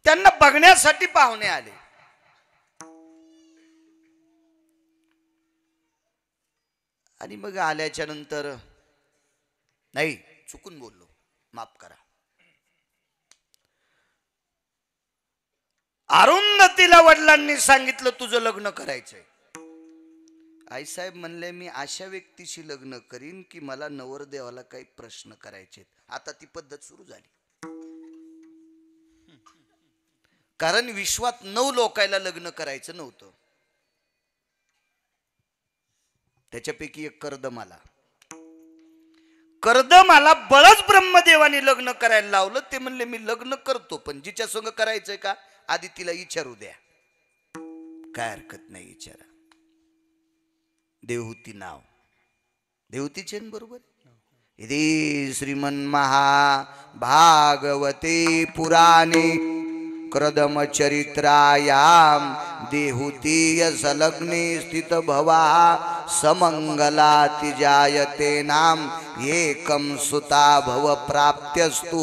त्यांना बघण्यासाठी पाहुणे आले. आणि मग आल्याच्या नंतर, नाही चुकून बोललो, माफ करा. अरुंधतीला वडिलांनी सांगितलं तुझं लग्न करायचंय. आईसाहेब म्हणले मी अशा व्यक्तीशी लग्न करीन की मला नवरदेवाला काही प्रश्न करायचे. आता ती पद्धत सुरू झाली. कारण विश्वात 9 लोकायला लग्न करायचं नव्हतं. त्याच्यापैकी एक कर्दमाला बळच ब्रह्मदेवाने लग्न करायला लावलं. ते म्हणले मी लग्न करतो, पण जिच्या संग करायचंय का आधी तिला विचारू द्या. काय हरकत नाही, विचारा. देवहूती नाव, देवहूतीचे बरोबर. इति श्रीमन्महाभागवते पुराणे क्रदमचरित्रायां देहूतीय संलग्ने स्थित भवा समंगलाति जायते नाम एकं सुता भव प्राप्त्यस्तु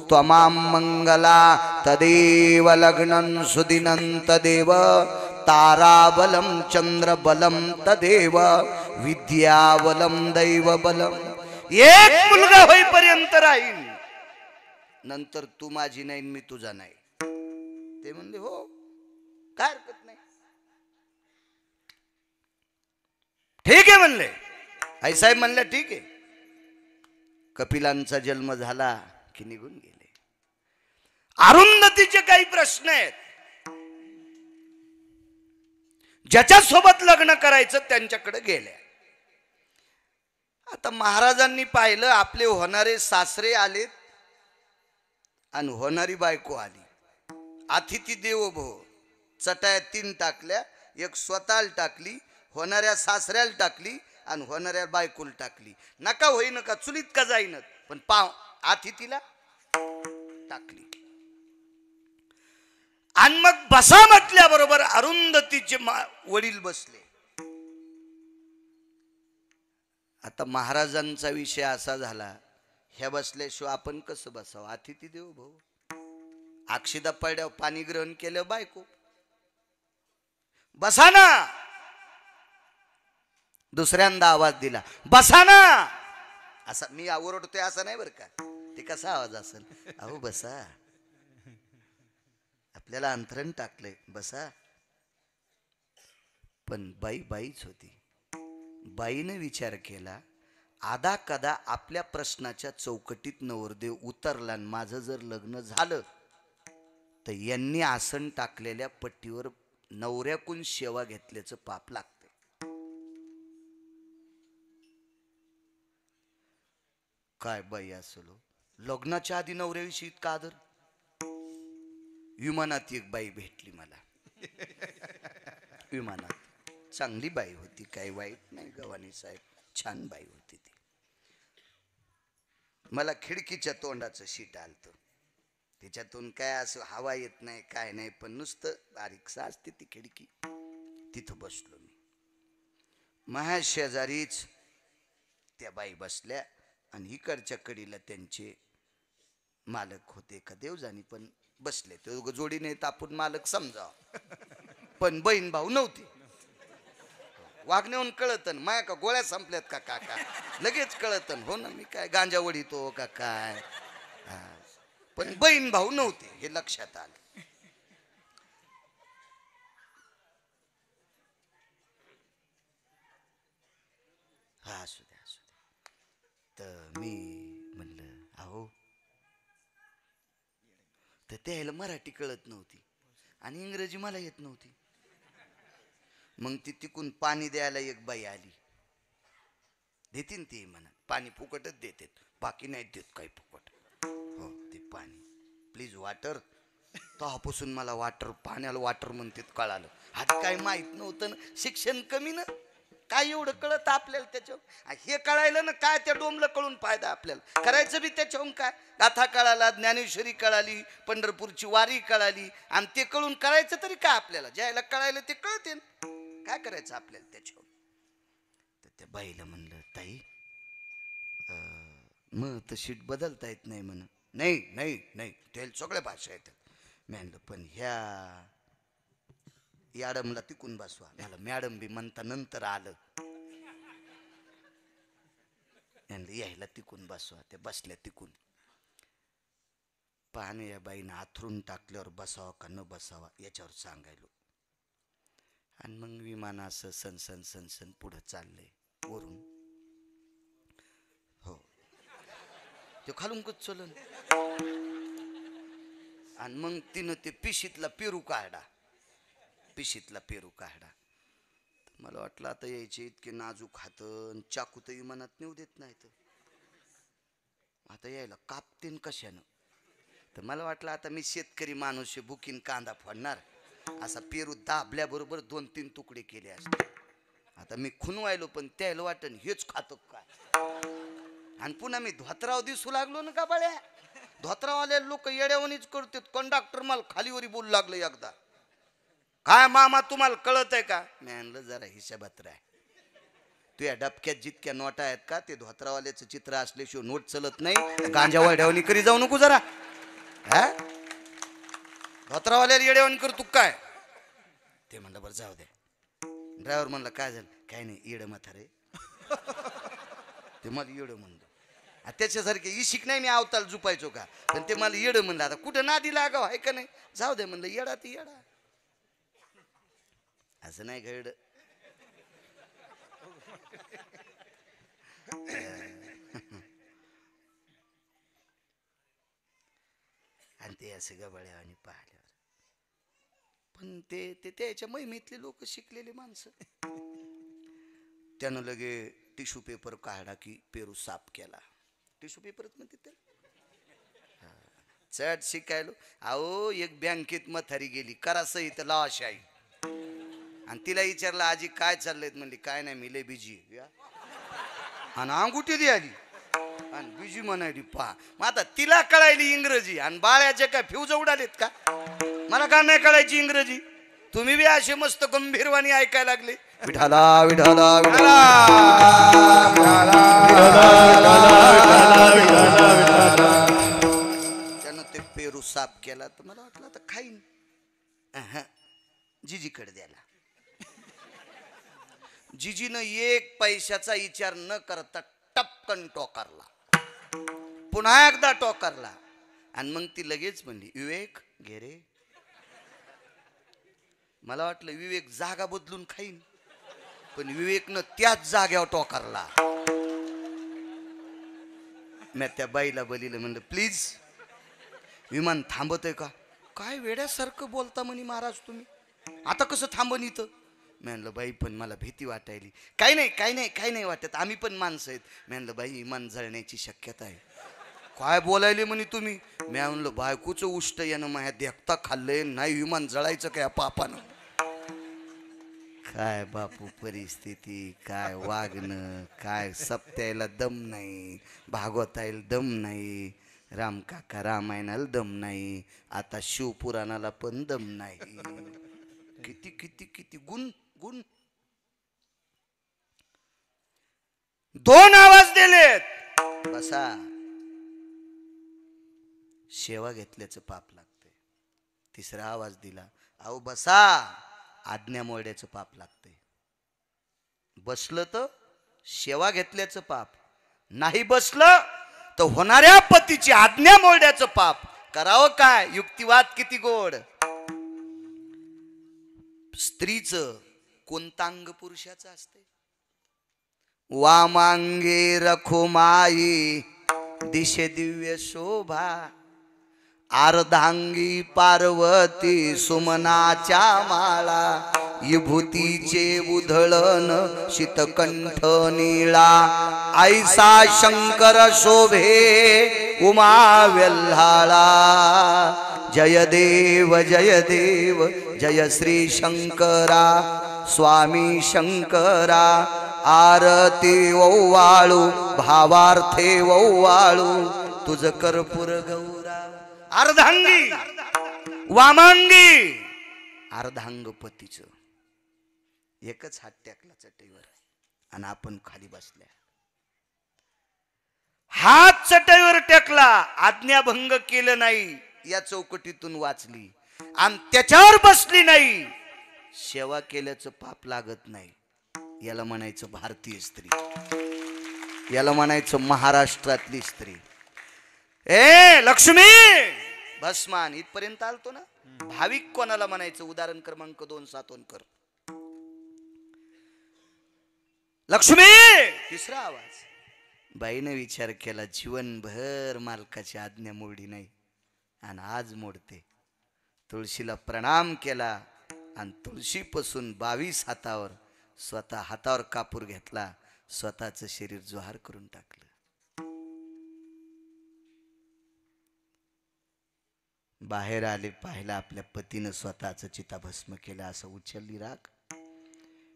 त्वमां मंगला तदेव लग्नं सुदिनं तदेव ताराबलं चंद्रबलं तदेव विद्याबलं दैवबलं. एक मुलगा होईपर्यंत राहील, नंतर तू माझी नाही मी तुझा नाही. ते म्हणले हो काय हरकत नाही, ठीक आहे म्हणले. आईसाहेब म्हणले ठीक आहे. कपिलांचा जन्म झाला की निघून गेले. अरुंधतीचे काही प्रश्न आहेत. ज्याच्या सोबत लग्न करायचं त्यांच्याकडे गेल्या. आता महाराजांनी पाहिलं आपले होणारे सासरे आलेत आणि होणारी बायको आली. अतिथी देवो भव. चटाया 3 टाकल्या, एक स्वतःला टाकली, होणाऱ्या सासऱ्याला टाकली आणि होणाऱ्या बायकोला टाकली. नका होईन का चुलीत का जाईन, पण पाव अतिथीला टाकली. आणि मग बसा म्हटल्याबरोबर अरुंधतीचे वडील बसले. आता महाराजांचा विषय असा झाला, ह्या बसल्याशिवाय आपण कसं बसावं. अतिथी देव भाऊ. अक्षिदा पडल्यावर पाणी ग्रहण केलं बायको. बसा ना. दुसऱ्यांदा आवाज दिला, बसा ना. असा मी ओरडतोय असं नाही बरं का, ते कसा आवाज असेल. अहो बसा, आपल्याला अंतरण टाकलंय, बसा. पण बाई बाईच होती. बाईने विचार केला, आदा कदा आपल्या प्रश्नाच्या चौकटीत नवरदेव उतरला आणि माझं जर लग्न झालं तर यांनी आसन टाकलेल्या पट्टीवर नवऱ्याकून सेवा घेतल्याचं पाप लागते. काय बाई असलो, लग्नाच्या आधी नवऱ्याविषयी इतका आदर. विमानात एक बाई भेटली मला. विमानात चांगली बाई होती, काही वाईट नाही. गवानी साहेब छान बाई होती ती. मला खिडकीच्या तोंडाचं शीट आलतं. त्याच्यातून काय असं हवा येत नाही, काय नाही, पण नुसतं बारीकसा असते ती खिडकी. तिथं बसलो मी. माझ्या शेजारीच त्या बाई बसल्या आणि इकडच्या कडीला त्यांचे मालक होते का देव जाणी, पण बसले. ते जोडीने तापून मालक समजा, पण बहीण भाऊ नव्हते. वागण्याहून कळतन माया का गोळ्या संपल्यात का काका, लगेच कळतन. हो ना, मी काय गांजा वडीतो का काय. पण बहीण भाऊ नव्हते हे लक्षात आलं. हा असू द्या असू द्या. तर मी म्हणलं अहो, तर त्याला मराठी कळत नव्हती आणि इंग्रजी मला येत नव्हती. मग ती तिकून पाणी द्यायला एक बाई आली. देतीन ती म्हणा, पाणी फुकटच देते, बाकी नाही देत काही फुकट. हो ते पाणी प्लीज वॉटर. तेव्हापासून मला वॉटर, पाण्याला वॉटर म्हणतात कळालं. आधी काही माहित नव्हतं ना, शिक्षण कमी ना, काय एवढं कळत आपल्याला त्याच्यावर. हे कळायलं ना काय, त्या डोमला कळून फायदा आपल्याला. करायचं बी त्याच्याहून काय. गाथा कळाला, ज्ञानेश्वरी कळाली, पंढरपूरची वारी कळाली, आणि ते कळून करायचं तरी काय आपल्याला. ज्याला कळायला ते कळते, काय करायचं आपल्याला त्याच्यावर. तर त्या बाईला म्हणलं, ताई मग तर शीट बदलता येत नाही म्हण. नाही नाही नाही, त्याला सगळ्या भाषा येतात. मी म्हणलं पण ह्या मॅडमला तिकून बसवा. मला मॅडम बी म्हणता नंतर आलं. म्हणलं यायला तिकून बसवा. ते बसल्या तिकून. पाहणे या बाईनं आथरून टाकल्यावर बसावा का न बसावा याच्यावर सांगायलो. आणि मग विमान असं सनसन सनसन पुढं चाललंय वरून. हो ते खालून कच चलन. आणि मग तिनं ते पिशीतला पेरू काढा. पिशीतला पेरू काढा. मला वाटलं आता यायचे इतके नाजूक हात, चाकू तर विमानात नेऊ देत नाहीत, आता यायला कापतीन कशानं. तर मला वाटलं आता मी शेतकरी माणूस बुकीन कांदा फोडणार, असा पेरू दाबल्याबरोबर 2-3 तुकडे केले असते. आता मी खुनवायलो, पण त्याला वाटन हेच खातो काय. आणि पुन्हा मी धोत्राव दिसू लागलो ना का बळ्या. धोत्रावाले लोक येड्यावणीच करतात. कंडक्टर मला खालीवरी बोलू लागलं एकदा, काय मामा तुम्हाला कळत आहे का. मी म्हणलं जरा हिशोबात राह. तू या डबक्यात जितक्या नोटा आहेत का, ते धोत्रावाल्याचं चित्र असल्याशिवाय नोट चलत नाही. गांजा वड्यावणी करी जाऊ नको जरा. हा धोत्रावाल्याला येड्यावणी कर तू काय. ते म्हणलं बरं जाऊ दे. ड्रायव्हर म्हणलं काय झालं. काय नाही, येड म्हातारे. ते मला येडं म्हणलं. त्याच्यासारखे इशिक नाही मी अवताल झुपायचो का, पण ते मला येडं म्हणलं. आता कुठं नादी लागाव आहे का नाही. जाऊ दे म्हणलं, येडा ती येडा, असं नाही घड. आणि ते असं गबळ्यावानी पाहिल्यावर पण ते त्याच्या महिमेतले लोक शिकलेले माणसं. त्यानं लगे टिश्यू पेपर काढला की पेरू साफ केला. टिश्यू पेपरच म्हणते तर चट शिकायलो. अहो एक बँकेत म्हातारी गेली करा सहित लॉश आहे आणि तिला विचारलं आजी काय चाललंय म्हणली काय नाही मी लय बिजी आणि अंगुठी दे आली आणि बिजी म्हणाली पहा. मग आता तिला कळायली इंग्रजी आणि बाळ्याचे काय फ्यूज उडालेत का? मला का नाही कळायची इंग्रजी? तुम्ही बी असे मस्त गंभीरवाणी ऐकायला लागले. विठाला विठाला विठाला त्यानं ते पेरू साफ केला तर मला वाटलं आता खाईन. जिजीकडे द्यायला. जिजीनं एक पैशाचा विचार न करता टपकन टोकारला. पुन्हा एकदा टोकारला आणि मग ती लगेच म्हणली विवेक घे रे. मला वाटलं विवेक जागा बदलून खाईन पण विवेकनं त्याच जाग्यावर टोकारला. मी त्या बाईला बलीला म्हणलं प्लीज विमान थांबतय का? काय वेड्यासारखं बोलता म्हणे महाराज तुम्ही. आता कसं थांबन इथं? मी म्हणलं बाई पण मला भीती वाटायली. काही नाही वाटत आम्ही पण माणसं आहेत. मी म्हणलं बाई विमान जळण्याची शक्यता आहे. काय बोलायले म्हणे तुम्ही? मी म्हणलं बायकोचं उष्ट यानं माझ्या देखता खाल्लंय नाही विमान जळायचं काय पापानं. काय बापू परिस्थिती काय वागणं काय सप्त्याला दम नाही भागवतायला दम नाही रामकाका रामायणाला दम नाही आता शिवपुराणाला पण दम नाही. किती किती किती गुण गुण. 2 आवाज दिलेत. बसा. सेवा घेतल्याचं पाप लागतंय. 3रा आवाज दिला अहो बसा. आज्ञा मोडण्याचं पाप लागतंय. बसलं तर सेवा घेतल्याचं पाप. नाही बसलं तर होणाऱ्या पतीची आज्ञा मोडण्याचं पाप. करावं काय? युक्तिवाद किती गोड. स्त्रीचं कोणतं अंग पुरुषाचं असते? वामांगे रखुमाई दिशे दिव्य शोभा अर्धांगी पार्वती सुमनाच्या माळा विभूतीचे उधळण शीतकंठ निळा ऐसा शंकर शोभे उमा वेल्हाळा जय देव जय श्री शंकरा स्वामी शंकरा आरती ओवाळू भावार्थे ओवाळू तुझ कर्पूर गौरा. अर्धांगी वामांगी अर्धांग पतीच एकच हात टेकला चटईवर आणि आपण खाली बसल्या. हात चटईवर टेकला आज्ञाभंग केलं नाही या चौकटीतून वाचली आणि त्याच्यावर बसली नाही सेवा केल्याचं पाप लागत नाही. याला म्हणायचं भारतीय स्त्री. याला म्हणायचं महाराष्ट्रातली स्त्री. ए लक्ष्मी भस्मान इथपर्यंत आलतो ना. भाविक कोणाला म्हणायचं? उदाहरण क्रमांक 2 सातोनकर. लक्ष्मी 3रा आवाज. बाईने विचार केला जीवनभर मालकाची आज्ञा मोडली नाही आणि आज मोडते. तुळशीला प्रणाम केला आणि तुळशीपासून 22 हातावर स्वतः हातावर कापूर घेतला. स्वतःचं शरीर जोहार करून टाकलं. बाहेर आले पाहिला आपल्या पतीनं स्वतःचं चिताभस्म केलं. असं उचलली राख.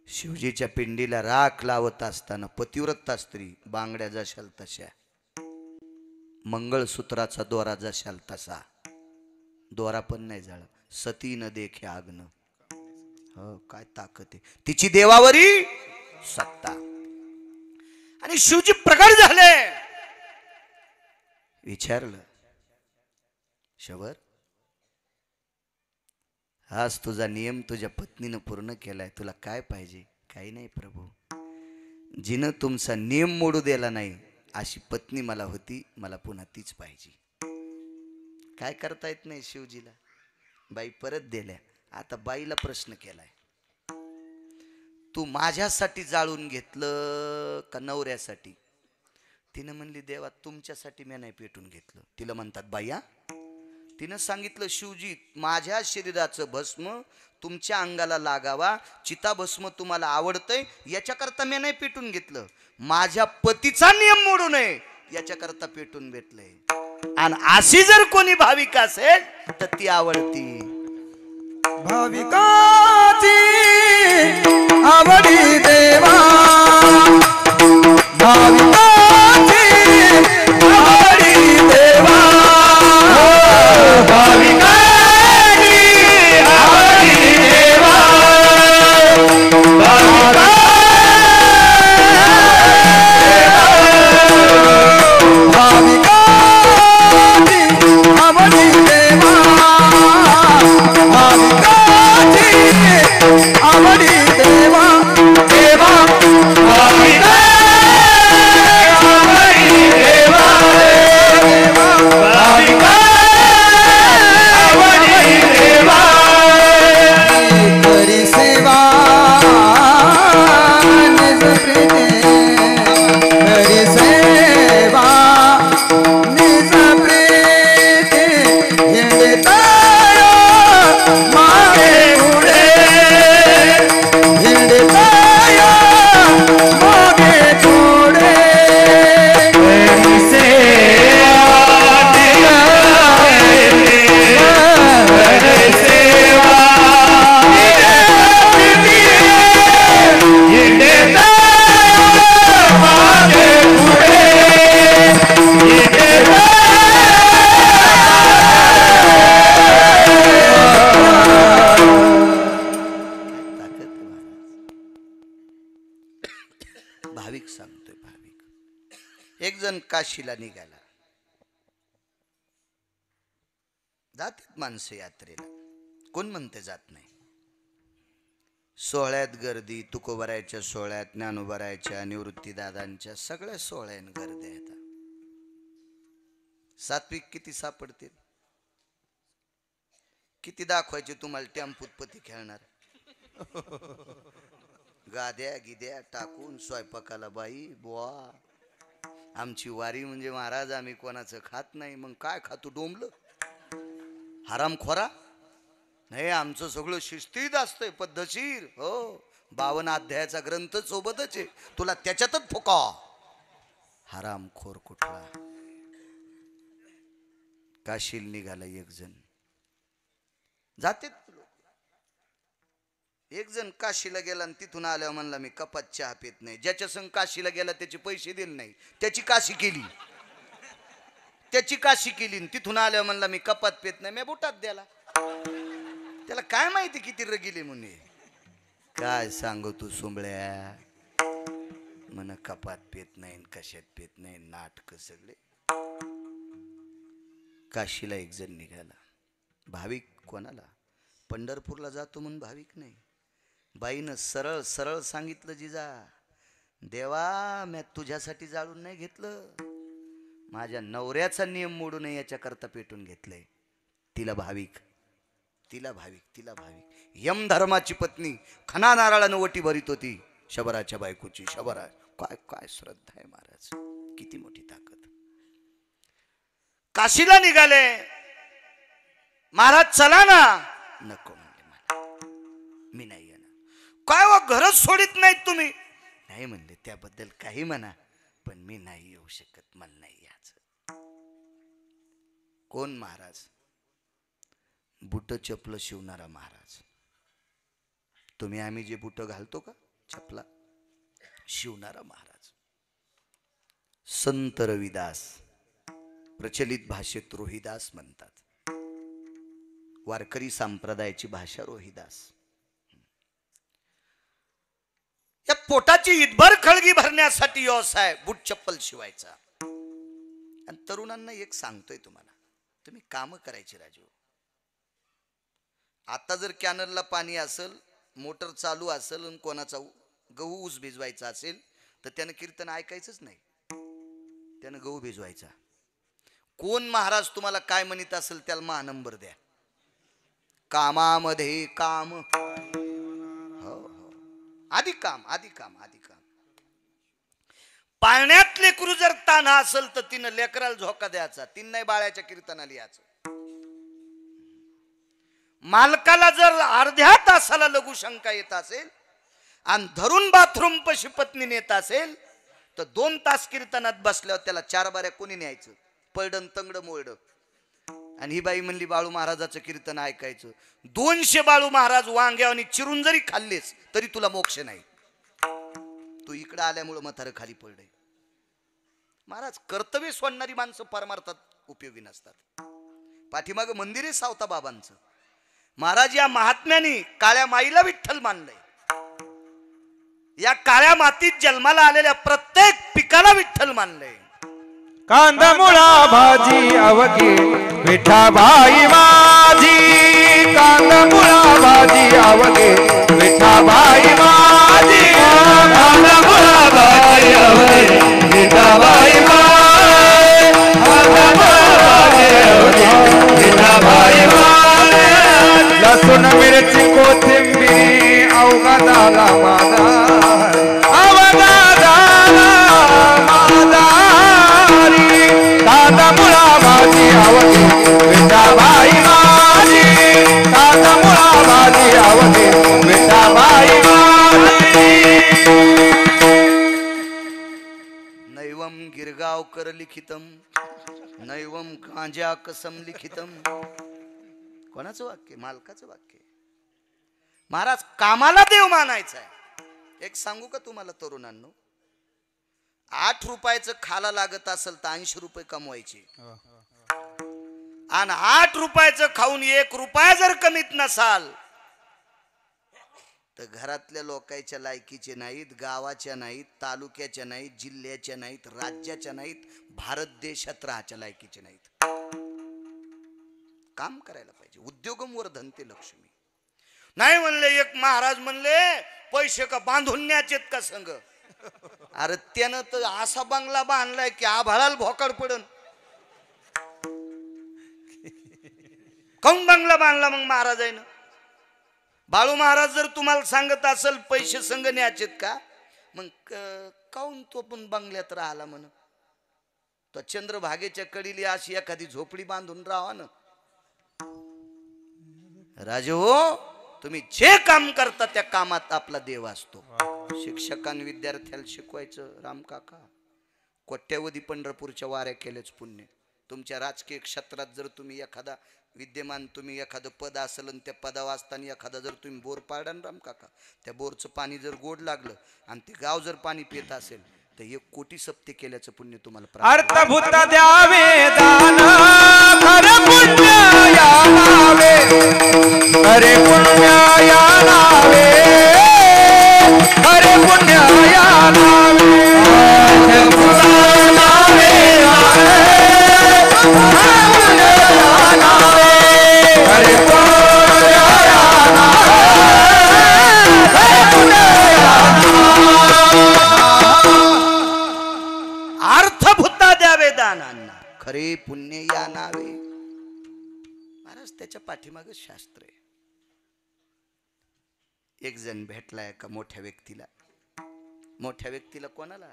शिवजीच्या पिंडीला राख लावत असताना पतिव्रता स्त्री बांगड्या जशाल तशा मंगळसूत्राचा दोरा जशाल तसा दोरा पण नाही झाला. सती न देखे आग्न. हो काय ताकद आहे तिची देवावरी सत्ता. आणि शिवजी प्रगट झाले. विचारलं शबर हाच तुझा नियम तुझ्या पत्नीनं पूर्ण केलाय तुला काय पाहिजे? काही नाही प्रभू. जिनं तुमचा नियम मोडू दिला नाही अशी पत्नी मला होती मला पुन्हा तीच पाहिजे. काय करता येत नाही शिवजीला. बाई परत दिल्या. आता बाईला प्रश्न केलाय तू माझ्यासाठी जाळून घेतलं का नवऱ्यासाठी? तिनं म्हणली देवा तुमच्यासाठी मी नाही पेटून घेतलं. तिला म्हणतात बाया तिनं सांगितलं शिवजी माझ्या शरीराचं भस्म तुमच्या अंगाला लागावा, चिताभस्म तुम्हाला आवडतंय याच्याकरता मी नाही पेटून घेतलं, माझ्या पतीचा नियम मोडू नये याच्याकरता पेटून भेटलंय. आणि अशी जर कोणी भाविक असेल तर ती आवडती. भाविकाची आवडी देवा, भाविकाची आवडी देवा, भाविकाची आवडी देवा, भाविकाची आवडी देवा, भाविकाची आवडी देवा, देवा भाविका आवडी देवा, देवा भाविका आवडी देवा, करी सेवा निज प्रीते, करी सेवा निज प्रीते, येता मागे पुढे, हिंडताया मागे पुढे, करी सेवा करी सेवा हिंडताया मागे पुढे, भाविक सांगतोय. भाविक एक जण काशीला निघाला. जातात माणसं यात्रेला, कोण म्हणते जात नाही. सोहळ्यात गर्दी, तुकोबरायच्या सोहळ्यात, ज्ञानोबरायच्या, निवृत्तीदादांच्या सगळ्या सोहळ्यात गर्दी आहेत. सात्विक किती सापडतील, किती दाखवायचे तुम्हाला टेम्पूत पती खेळणार, गाद्या गिद्या टाकून स्वयंपाकाला बाई बुवा. आमची वारी म्हणजे महाराज आम्ही कोणाचं खात नाही. मग काय खातो, डोंबलं हरामखोरा नाही, आमचं सगळं शिस्तीत असतंय, पद्धतशीर. हो 52 अध्यायाचा ग्रंथ सोबतच आहे, तुला त्याच्यातच फुका. हरामखोर कुठला. काशील निघाला एक जण. जाते एक जण काशीला गेला आणि तिथून आल्यावर म्हणला मी कपात चहा पित नाही. ज्याच्या संग काशीला गेला त्याचे पैसे दिले नाही, त्याची काशी केली, त्याची काशी केली. तिथून आल्यावर म्हणला मी कपात पित नाही, मी बुटात द्याला. त्याला काय माहिती किती रगिले म्हणे. काय सांगू तू सुंबळ्या, म्हण कपात पित नाही, कशात पित नाही, नाटक सगळे. काशीला एक जण निघाला. भाविक कोणाला, पंढरपूरला जातो म्हणून भाविक नाही. बाईनं सरळ सरळ सांगितलं जिजा देवा मी तुझ्यासाठी जाळून नाही घेतलं, माझ्या नवऱ्याचा नियम मोडू नये याच्याकरता पेटून घेतलंय. तिला भाविक, तिला भाविक, तिला भाविक. यम धर्माची पत्नी खना नारळानं ओटी भरीत होती शबराच्या बायकोची. शबरा काय काय श्रद्धा आहे महाराज, किती मोठी ताकद. काशीला निघाले. महाराज चला ना, नको म्हणले मला, मी नाही येणार. काय व घरच सोडित नाहीत तुम्ही, नाही म्हणले त्याबद्दल काही म्हणा पण मी नाही येऊ शकत, मला नाही यायचं. कोण महाराज, बुट चपल शिवणारा महाराज. तुम्ही आम्ही जे बुट घालतो का चपला, शिवणारा महाराज. संत रविदास, प्रचलित भाषेत रोहिदास म्हणतात. वारकरी संप्रदायाची भाषा रोहिदास. या पोटाची इतभर खळगी भरण्यासाठी व्यवसाय बूट चप्पल शिवायचा. आणि तरुणांना एक सांगतोय तुम्हाला, तुम्ही काम करायची राजू. आता जर कॅनलला पाणी असेल, मोटर चालू असेल आणि कोणाचा गहू ऊस भिजवायचा असेल तर त्यानं कीर्तन ऐकायचंच नाही, त्यानं गहू भिजवायचा. कोण महाराज तुम्हाला काय म्हणत असेल त्याला मा नंबर द्या. कामामध्ये काम, हो हो, आधी काम, आधी काम, आधी काम. पाळण्यात लेकरू जर तान्हा असेल तर तिनं लेकराला झोका द्यायचा, तीन नाही बाळ्याच्या कीर्तनाला यायचं. मालकाला जर अर्ध्या तासाला लघुशंका येत असेल आणि धरून बाथरूम पशी पत्नी नेत असेल तर 2 तास कीर्तनात बसल्यावर त्याला 4 बाऱ्या कोणी न्यायचं? पळडन तंगड मोळड. आणि ही बाई म्हणली बाळू महाराजाचं कीर्तन ऐकायचं. 200 बाळू महाराज वांग्यावानी चिरून जरी खाल्लेस तरी तुला मोक्ष नाही. तू इकडे आल्यामुळे म्हातारं खाली पडलंय. महाराज कर्तव्य सोडणारी माणसं परमार्थात उपयोगी नसतात. पाठीमाग मंदिर आहे सावता बाबांचं. महाराज या महात्म्याने काळ्या माईला विठ्ठल मानलंय. या काळ्या मातीत जन्माला आलेल्या प्रत्येक पिकाला विठ्ठल मानलंय. कांदा मुळा भाजी अवघे विठाबाई माझी. कांदा मुळा भाजी अवघे विठाबाई माझी. कांदा मुळा भाजी अवघे विठाबाई माझी. कांदा मुळा भाजी अवघे विठाबाई माझी. लसूण मिरची कोथिंबीर अवघा झाला माझा. अवघा झाला माझा. कांदा मुळा भाजी अवघे विठाबाई माझी. कांदा मुळा भाजी अवघे विठाबाई माझी. नैवम गिरगावकर लिखितम नैवम गांजा कसम लिखितम. कोणाचं वाक्य? मालकाचं वाक्य. महाराज कामाला देव मानायचा आहे. एक सांगू का तुम्हाला तरुणांनो, 8 रुपयाचं खाला लागत असेल तर 80 रुपये कमवायचे. आणि 8 रुपयाचं खाऊन 1 रुपया जर कमीत नसाल तर घरातल्या लोकांच्या लायकीचे नाहीत, गावाच्या नाहीत, तालुक्याच्या नाहीत, जिल्ह्याच्या नाहीत, राज्याच्या नाहीत, भारत देशात राहायच्या लायकीचे नाहीत. काम करायला पाहिजे. उद्योगम वर्धनते लक्ष्मी. नाही म्हणले एक महाराज म्हणले पैसे का बांधून न्यायचेत का संग. अरे त्यानं तर असा बंगला बांधलाय की आभाळाला भोकाड पडन. काऊन बंगला बांधला मग महाराजांनी? बाळू महाराज जर तुम्हाला सांगत असेल पैसे संग न्यायचेत का, मग काऊन तो पण बंगल्यात राहिला म्हण. तो चंद्रभागेच्या कडीली अशी एखादी झोपडी बांधून राहा ना. राजे हो, तुम्ही जे काम करता त्या कामात आपला देव असतो. शिक्षकांनी विद्यार्थ्याला शिकवायचं. राम काका कोट्यवधी पंढरपूरच्या वाऱ्या केलेच पुण्य. तुमच्या राजकीय क्षेत्रात जर तुम्ही एखादा विद्यमान तुम्ही एखादं पद असेल आणि त्या पदावर असताना एखादा जर तुम्ही बोर पाडा ना राम काका, त्या बोरचं पाणी जर गोड लागलं आणि ते गाव जर पाणी पित असेल तर 1 कोटी सप्ते केल्याचं पुण्य तुम्हाला. अर्थभूत द्यावे दान खरे पुण्य या नावे. खरे पुण्य या नावे. खरे पुण्य या नावे. अर्थभूता द्यावे दानांना खरे पुण्य या नावे. महाराज त्याच्या पाठीमाग शास्त्र आहे. एक जण भेटला एका मोठ्या व्यक्तीला. मोठ्या व्यक्तीला कोणाला?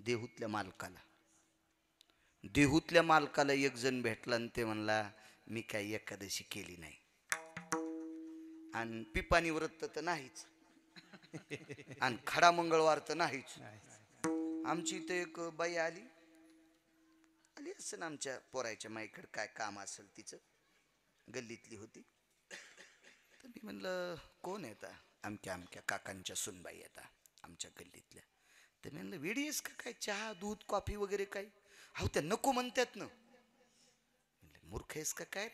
देहूतल्या मालकाला. देहूतल्या मालकाला एक जण भेटला आणि ते म्हणला मी काही एकादशी केली नाही आणि पिपाणी व्रत तर नाहीच आणि खडा मंगळवार तर नाहीच. आमची इथे एक बाई आली असं आमच्या पोरायच्या माईकडे काय काम असेल तिचं, गल्लीतली होती. तर मी म्हणलं कोण येता? अमक्या अमक्या काकांच्या सुनबाई येता आमच्या गल्लीतल्या. तर मी म्हणलं वेडी आहेस का काय? चहा दूध कॉफी वगैरे काय? अहो त्या नको म्हणतात ना. म्हणलं मूर्ख आहेस का काय?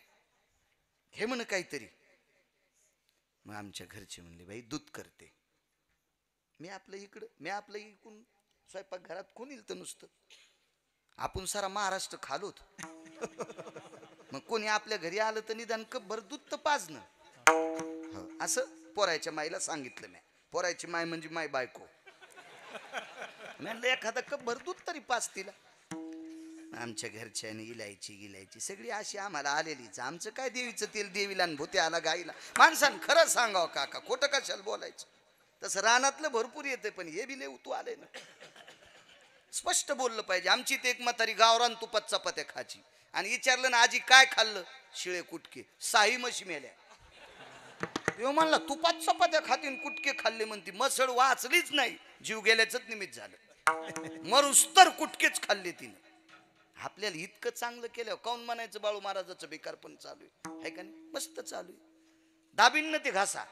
हे म्हण काहीतरी. मग आमच्या घरचे म्हणले बाई दूध करते. मी आपलं इकडून स्वयंपाक घरात कोण येईल तर नुसतं आपण सारा महाराष्ट्र खालोत. मग कोणी आपल्या घरी आलं तर निदान कप भर दूध तर पाज ना. असं पोरायच्या माईला सांगितलं मी. पोरायची माय म्हणजे माय बायको. म्हणलं एखादा कप भर दूध तरी पाच तिला. आमच्या घरच्याने इलायची सगळी अशी आम्हाला आलेलीच. आमचं काय देवीचं तेल देवीला आणि भूत्याला गाईला. माणसानं खरं सांगावं काका, खोटं कशाला बोलायचं. तसं रानातलं भरपूर येते पण हे बी लय उतू आले ना. स्पष्ट बोललं पाहिजे. आमची ते एक म्हातारी गावरान तुपात चपात्या खाची आणि विचारलं ना आजी काय खाल्लं? शिळे कुटके. 6 म्हशी मेल्या. यो म्हणला तुपात चपात्या खातीन कुटके खाल्ले म्हणते मसळ वाचलीच नाही जीव गेल्याच निमित्त झालं मरुस तर कुटकेच खाल्ले तिने आपल्याला इतकं चांगलं केलं काऊन म्हणायचं बाळू महाराजाचं बेकार पण चालू आहे का नाही मस्त चालू आहे दाबीन न ते घासा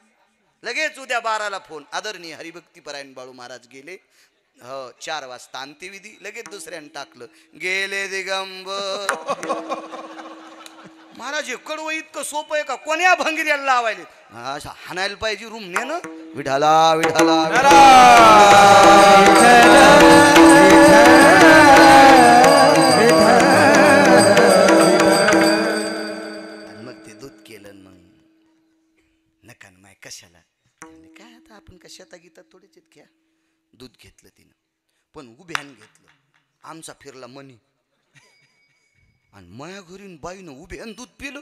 लगेच उद्या 12ला फोन आदरणीय हरिभक्तीपरायण बाळू महाराज गेले 4 वाजता अंत्यविधी लगेच दुसऱ्यानं टाकलं गेले दिगंबर महाराज हे कडवं इतकं सोपं आहे का कोण्या भंगिऱ्याला लावायले हाणायला पाहिजे रूम ने ना विठाला विठाला मग ते दूध केलं मग नका माय कशाला काय आता आपण कशात गीतात थोडेच घ्या दूध घेतलं तिनं पण उभ्यान घेतलं आमचा फिरला मनी आणि माया घरी बाईनं उभ्यान दूध पिलं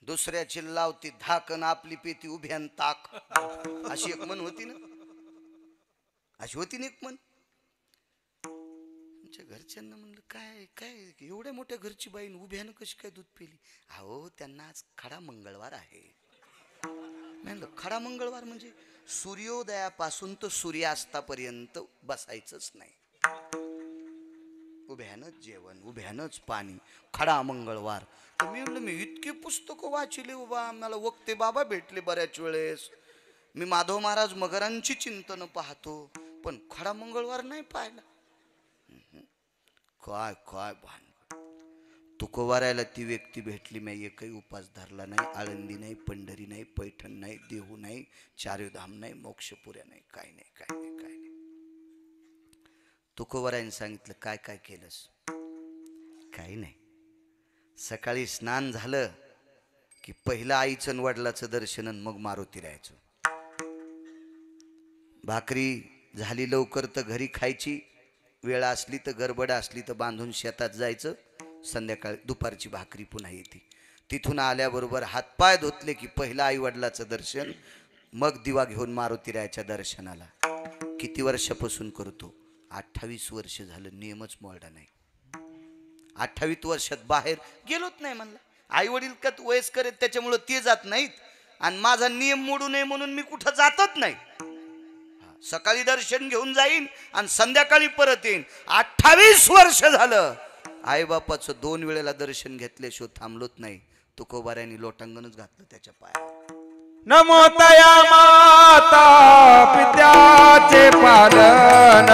दुसऱ्याची लावती धाकन आपली पेती उभ्यान ताक अशी एक मन होती ना अशी होती ना एक मन आमच्या घरच्यांना म्हणलं काय काय एवढ्या मोठ्या घरची बाईन उभ्यानं कशी काय दूध पिली अहो त्यांना आज खडा मंगळवार आहे म्हणलं खडा मंगळवार म्हणजे सूर्योदयापासून तर सूर्यास्तापर्यंत बसायचंच नाही उभ्यानच जेवण उभ्यानच पाणी खडा मंगळवार तर मी म्हणलं मी इतकी पुस्तकं वाचिले बाबा मला वक्ते बाबा भेटले बऱ्याच वेळेस मी माधव महाराज मगरांची चिंतन पाहतो पण खडा मंगळवार नाही पाहिला काय काय भान तुकोवारायला ती व्यक्ती भेटली मी एकही उपास धरला नाही आळंदी नाही पंढरी नाही पैठण नाही देहू नाही चार्योधाम नाही मोक्षपुऱ्या नाही काय नाही काय नाही काय नाही तुकोवारायने सांगितलं काय काय केलंस काही नाही सकाळी स्नान झालं की पहिलं आईचं वडिलाचं दर्शन आणि मग मारुती राहायचं भाकरी झाली लवकर तर घरी खायची वेळ असली तर गडबड असली तर बांधून शेतात जायचं संध्याकाळी दुपारची भाकरी पुन्हा येते तिथून आल्याबरोबर हातपाय धुतले की पहिलं आई वडिलाचं दर्शन मग दिवा घेऊन मारुती रायाच्या दर्शनाला किती वर्षापासून करतो 28 वर्ष झालं नियमच मोडला नाही 28 वर्षात बाहेर गेलोच नाही म्हणलं आई वडील का वयस्कर आहेत त्याच्यामुळं ते जात नाहीत आणि माझा नियम मोडू नये म्हणून मी कुठं जातच नाही सकाळी दर्शन घेऊन जाईन आणि संध्याकाळी परत येईन 28 वर्ष झालं आई बापाचं 2 वेळेला दर्शन घेतल्याशिवाय थांबलोच नाही तुकोबाऱ्यांनी लोटांगणच घातलं त्याच्या पायावर नमो तया माता पित्याचे पालन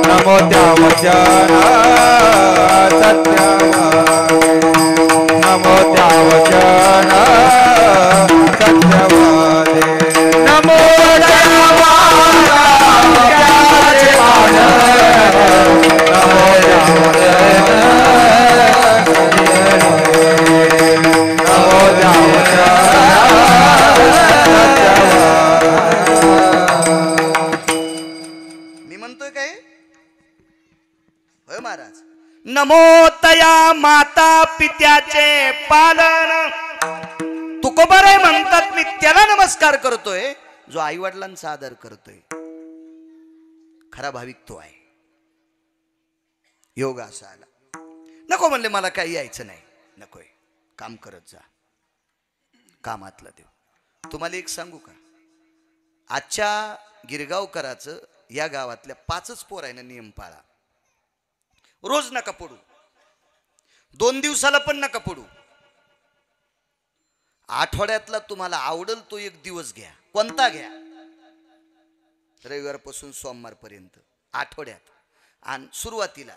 नमो त्या वचन सत्यवादी नमो त्या वचन सत्यवादी नमो तया माता पित्याचे पालन नमो त्या वचन नमो त्या वचन मी म्हणतोय काय होय महाराज नमो तया माता पित्याचे पालन तुकोबारे म्हणतात मी त्याला नमस्कार करतोय जो आई वडिलांचा आदर करतोय खरा भाविक तो आहे योग असा आला नको म्हणले मला काही यायचं नाही नकोय काम करत जा कामातला देव तुम्हाला एक सांगू का आजच्या गिरगावकराचं या गावातल्या 5च पोरांना नियम पाळा रोज नका पडू 2 दिवसाला पण नका पडू आठवड्यातला तुम्हाला आवडेल तो एक दिवस घ्या कोणता घ्या रविवारपासून सोमवारपर्यंत आठवड्यात आणि सुरुवातीला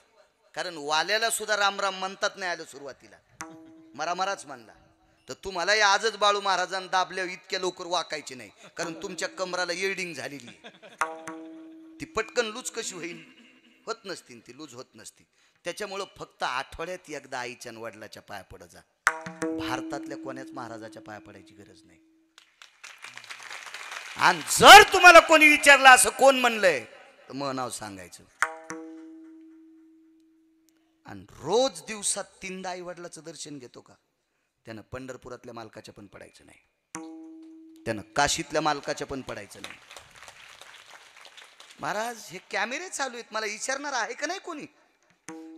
कारण वाल्याला सुद्धा रामराम म्हणतात नाही आलं सुरुवातीला मरामराच म्हणला तर तुम्हाला आजच बाळू महाराजांना दाबल्यावर इतक्या लवकर वाकायचे नाही कारण तुमच्या कमराला येल्डिंग झालेली ती पटकन लूज कशी होईल होत नसतील ती लूज होत नसती त्याच्यामुळं फक्त आठवड्यात एकदा आईच्या आणि वडिलाच्या पाया पडत जा भारतातल्या कोण्याच महाराजाच्या पाया पडायची गरज नाही आणि जर तुम्हाला कोणी विचारलं असं कोण म्हणलंय तर मग नाव सांगायचं आणि रोज दिवसात 3दा आई वडिलाचं दर्शन घेतो का त्यानं पंढरपुरातल्या मालकाच्या पण पडायचं नाही त्यानं काशीतल्या मालकाच्या पण पडायचं नाही महाराज हे कॅमेरे चालू आहेत मला विचारणार आहे का नाही कोणी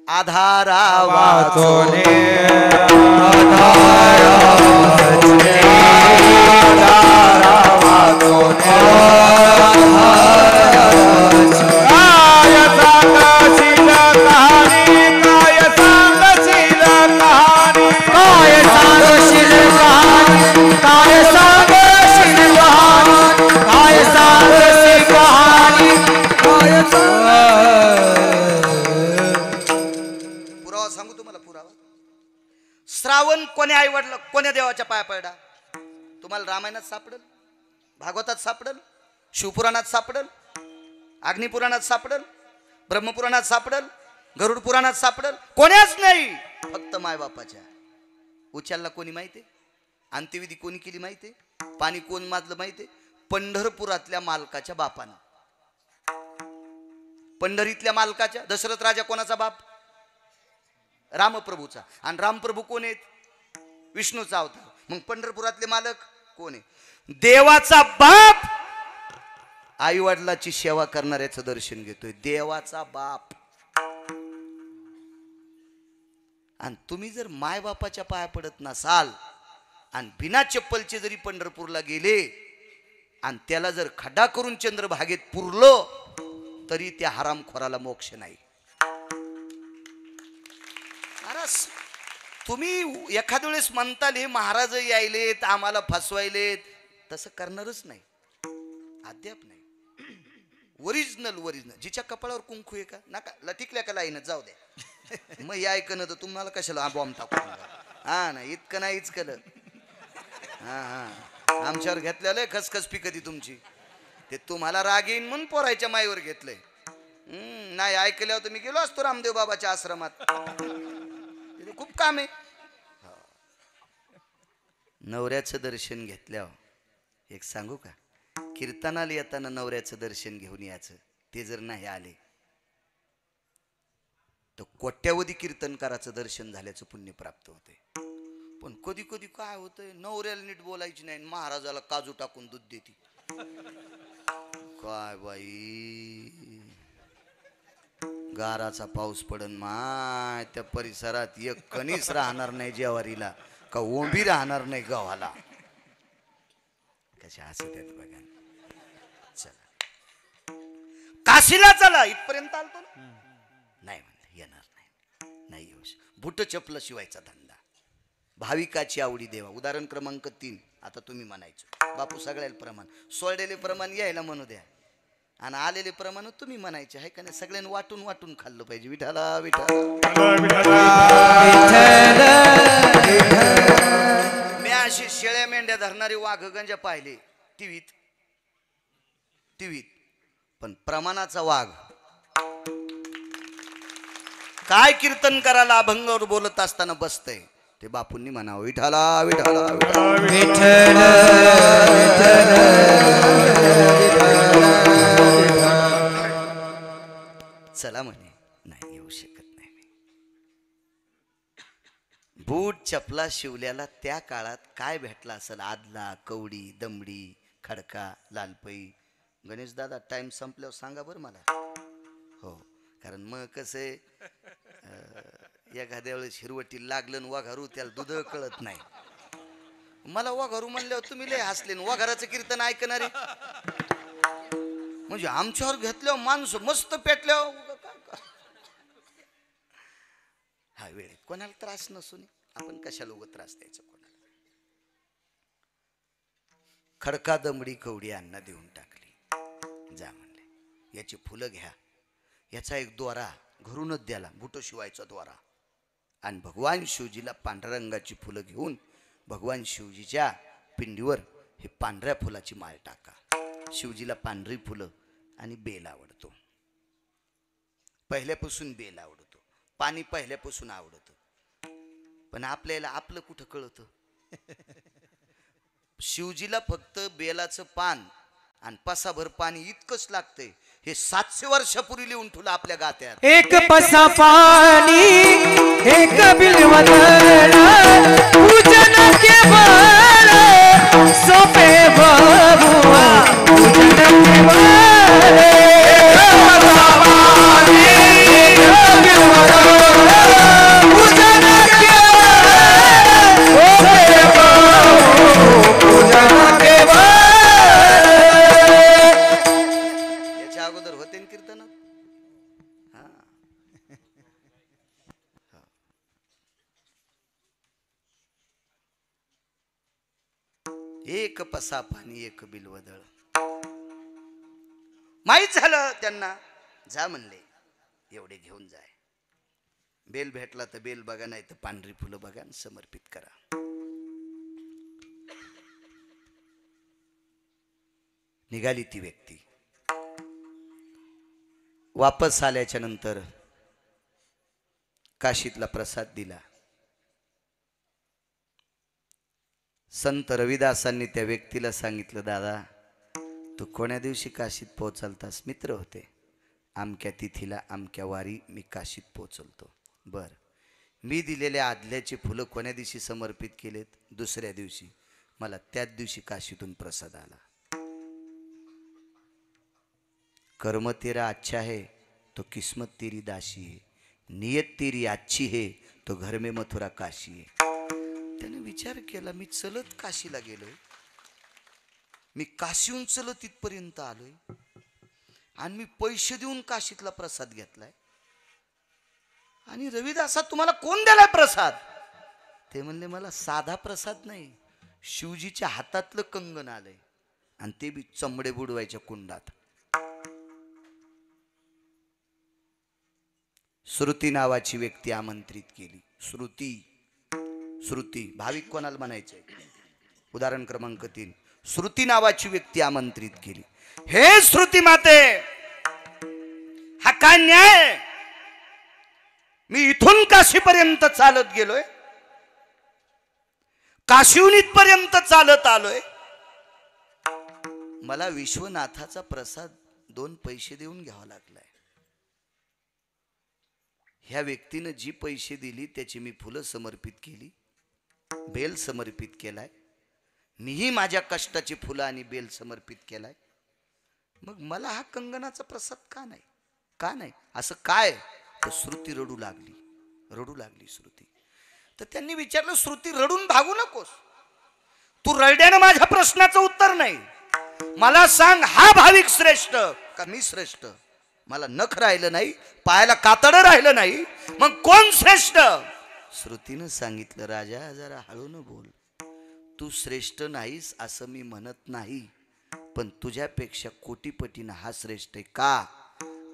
आधारा वाचोने पुरावा सांगू तुम्हाला पुरावा. श्रावण कोण्या आई वडला कोण्या देवाच्या पाया पडला तुम्हाला रामायणात सापडल, भागवतात सापडल, शिवपुराणात सापडल, अग्निपुराणात सापडल, ब्रह्मपुराणात सापडल, गरुड पुराणात सापडल. कोण्याच नाही, फक्त मायबापाच्या. उचलला कोणी माहिती, अंत्यविधी कोणी केली माहिती, पाणी कोण माजलं माहिती, पंढरपुरातल्या मालकाच्या बापानं. पंढरीतल्या मालकाच्या. दशरथ राजा कोणाचा बाप? रामप्रभूचा. आणि रामप्रभू कोण आहेत? विष्णूचा अवतार. मग पंढरपुरातले मालक कोण आहे? देवाचा बाप आई वडिलाची सेवा करणाऱ्याचं दर्शन घेतोय. देवाचा बाप. आणि तुम्ही जर माय बापाच्या पाया पडत नसाल आणि बिना चप्पलचे जरी पंढरपूरला गेले आणि त्याला जर खड्डा करून चंद्रभागेत पुरलो तरी त्या हरामखोराला मोक्ष नाही. तुम्ही एखाद्या वेळेस म्हणताल हे महाराज यायलेत आम्हाला फसवायलेत, तसं करणारच नाही. अद्याप नाही. Original original. जिच्या कपाळावर कुंकू आहे का नका लटिकल्या का लाईन जाऊ द्या. मग हे ऐकणं तर तुम्हाला कशाला बॉम्ब टाकून. हा ना इतकं नाही इचकलं. हा हा आमच्यावर घेतलेलं आहे खसखस पिकती तुमची. ते तुम्हाला राग येईन म्हणून पोरायच्या माईवर घेतलंय. नाही ऐकल्यावर तर मी गेलो असतो रामदेव बाबाच्या आश्रमात. खूप काम आहे. नवऱ्याचं दर्शन घेतल्यावर एक सांगू का, कीर्तनाला येताना नवऱ्याचं दर्शन घेऊन यायचं. ते जर नाही आले तर कोट्यावधी कीर्तनकाराचं दर्शन झाल्याचं पुण्य प्राप्त होते. पण कधी कधी काय होतंय, नवऱ्याला नीट बोलायची नाही, महाराजाला काजू टाकून दूध देते. काय बाई, गाराचा पाऊस पडन माय त्या परिसरात एक कणीस राहणार नाही जेवारीला का ओंबी राहणार नाही गव्हाला. कशा हसत आहेत बघा. चला काशीला चला. इथपर्यंत आलतो ना. नाही म्हणलं येणार नाही येऊ. बुट चपल शिवायचा धंदा. भाविकाची आवडी देवा. उदाहरण क्रमांक 3. आता तुम्ही म्हणायचं बापू सगळ्याला प्रमाण सोडलेले प्रमाण यायला म्हणू द्या आणि आलेले प्रमाण तुम्ही म्हणायचे आहे का नाही. सगळ्यांनी वाटून वाटून खाल्लं पाहिजे. विठाला विठाला. मी अशी शेळ्या मेंढ्या धरणारी वाघ गंजा पाहिले टीव्हीत. पण प्रमाणाचा वाघ काय कीर्तन करायला अभंगावर बोलत असताना बसतय ते बापूंनी म्हणावं विठाला विठाला विठ्ठल. चला म्हणे नाही येऊ शकत नाही. बूट चपला शिवल्याला त्या काळात काय भेटला असेल? आदला, कवडी, दमडी, खडका, लालपई. गणेश दादा टाइम संपल्यावर सांगा बरं मला. हो कारण मग कसं एखाद्या वेळेस हिरवटी लागलं वाघारू त्याला दुध कळत नाही. मला वाघारू म्हणल्यावर तुम्ही लय हसले. वाघाराचं कीर्तन ऐकणारे म्हणजे आमच्यावर घेतल्यावर माणसं मस्त पेटल्यावर. हा वेळेत कोणाला त्रास नसून आपण कशाला उगत त्रास द्यायचा कोणाला. खडका दमडी कवडी अन्न देऊन टाकली. जा म्हणले याची फुलं घ्या, याचा एक दोरा घरूनच द्याला बुट शिवायचा दोरा आणि भगवान शिवजीला पांढऱ्या रंगाची फुलं घेऊन भगवान शिवजीच्या पिंडीवर हे पांढऱ्या फुलाची माळ टाका. शिवजीला पांढरी फुलं आणि बेल आवडतो. पहिल्यापासून बेल आवडतो. पाणी पहिल्यापासून आवडतं. पण आपल्याला आपलं कुठं कळतं. शिवजीला फक्त बेलाचं पान आणि पसाभर पाणी इतकंच लागतंय. हे 700 वर्षापूर्वी लिहून ठेवलं आपल्या गात्यात. एक पसा पाणी एक बिलवदन पूजन केवळ सोपे बाबू पूजन केवळ. एक पसा पाणी एक बिलवदन एक पसा पाणी एक बिलवदळ. माहीत झालं त्यांना. जा म्हणले, एवढे घेऊन जाय. बेल भेटला तर बेल बघा, नाही तर पांढरी फुलं बघा आणि समर्पित करा. निघाली ती व्यक्ती. वापस आल्याच्या नंतर काशीतला प्रसाद दिला. संत रविदासांनी त्या व्यक्तीला सांगितलं, दादा तू कोण्या दिवशी काशीत पोहोचलतास? मित्र होते. आमक्या तिथीला आमक्या वारी मी काशीत पोहोचलतो. बर, मी दिलेल्या आदल्याचे फुलं कोण्या दिवशी समर्पित केलेत? दुसऱ्या दिवशी. मला त्याच दिवशी काशीतून प्रसाद आला. कर्म तेरा अच्छा है तो किस्मत तेरी दासी है, नियत तेरी अच्छी है तो घर में मथुरा काशी है. त्याने विचार केला, मी चलत काशीला गेलोय, मी काशीहून चलत इथपर्यंत आलोय आणि मी पैसे देऊन काशीतला प्रसाद घेतलाय. आणि रविदासा तुम्हाला कोण द्यालाय प्रसाद? ते म्हणले, मला साधा प्रसाद नाही, शिवजीच्या हातातलं कंगन आलंय आणि ते बी चमडे बुडवायच्या कुंडात. श्रुती नावाची व्यक्ती आमंत्रित केली. श्रुती भाविक कोणाला म्हणायचंय? उदाहरण क्रमांक 3. श्रुती नावाची व्यक्ती आमंत्रित केली. हे श्रुती माते, हा काय न्याय? मी इथून काशीपर्यंत चालत गेलोय, काशीहून इथपर्यंत चालत आलोय, मला विश्वनाथाचा प्रसाद 2 पैसे देऊन घ्यावा लागलाय. ह्या व्यक्तीनं जी पैसे दिली त्याची मी फुलं समर्पित केली, बेल समर्पित केलाय. मीही माझ्या कष्टाची फुलं आणि बेल समर्पित केलाय. मग मला हा कंगनाचा प्रसाद का नाही? का नाही असं काय? तर श्रुती रडू लागली श्रुती. तर त्यांनी विचारलं, श्रुती रडून भागू नकोस, तू रडण्यानं माझ्या प्रश्नाचं उत्तर नाही. मला सांग, हा भाविक श्रेष्ठ का मी श्रेष्ठ? मला नख राहिलं नाही, पायाला कातडं राहिलं नाही, मग कोण श्रेष्ठ? श्रुतीनं सांगितलं, राजा जरा हळून बोल, तू श्रेष्ठ नाहीस असं मी म्हणत नाही, पण तुझ्यापेक्षा कोटीपटीनं हा श्रेष्ठ आहे. का?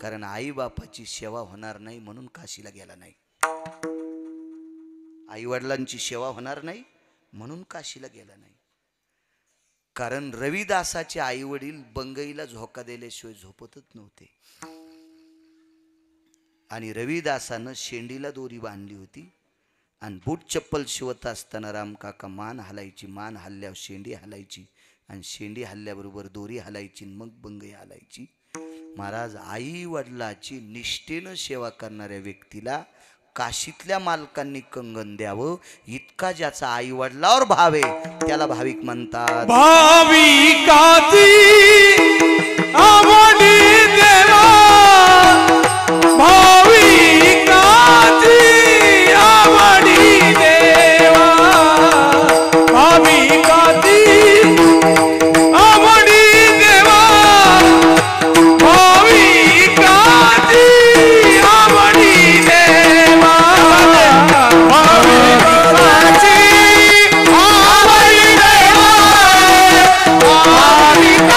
कारण आई बापाची सेवा होणार नाही म्हणून काशीला गेला नाही, आई वडिलांची सेवा होणार नाही म्हणून काशीला गेला नाही. कारण रविदासाचे आई वडील बंगईला झोका दिल्याशिवाय झोपतच नव्हते. आणि रविदासानं शेंडीला दोरी बांधली होती आणि बूट चप्पल शिवत असताना रामकाका मान हलायची, मान हल्ल्यावर शेंडी हलायची आणि शेंडी हल्ल्याबरोबर दोरी हलायची, मग बंगई हलायची. महाराज, आई वडिलाची निष्ठेनं सेवा करणाऱ्या व्यक्तीला काशीतल्या मालकांनी कंगन द्यावं, इतका ज्याचा आई वडिलावर भाव आहे त्याला भाविक म्हणतात. भाविकाची आवडी देवा, भाविकाची आवडी देवा, भाविकाची आवडी देवा, भाविकाची आवडी देवा, भाविकाची आवडी देवा, भाविकाची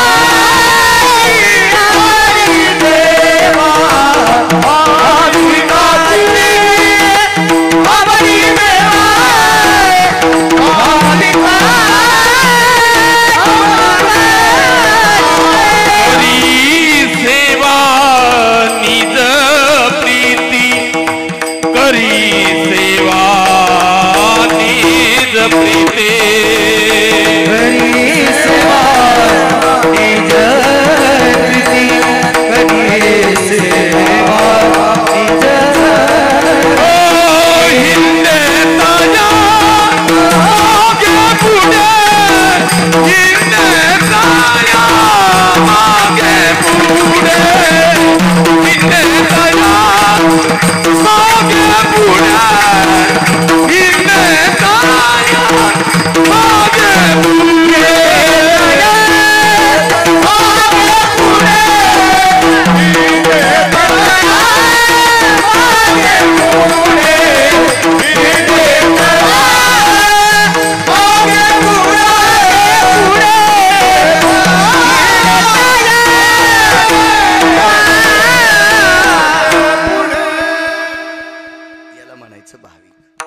भाविक.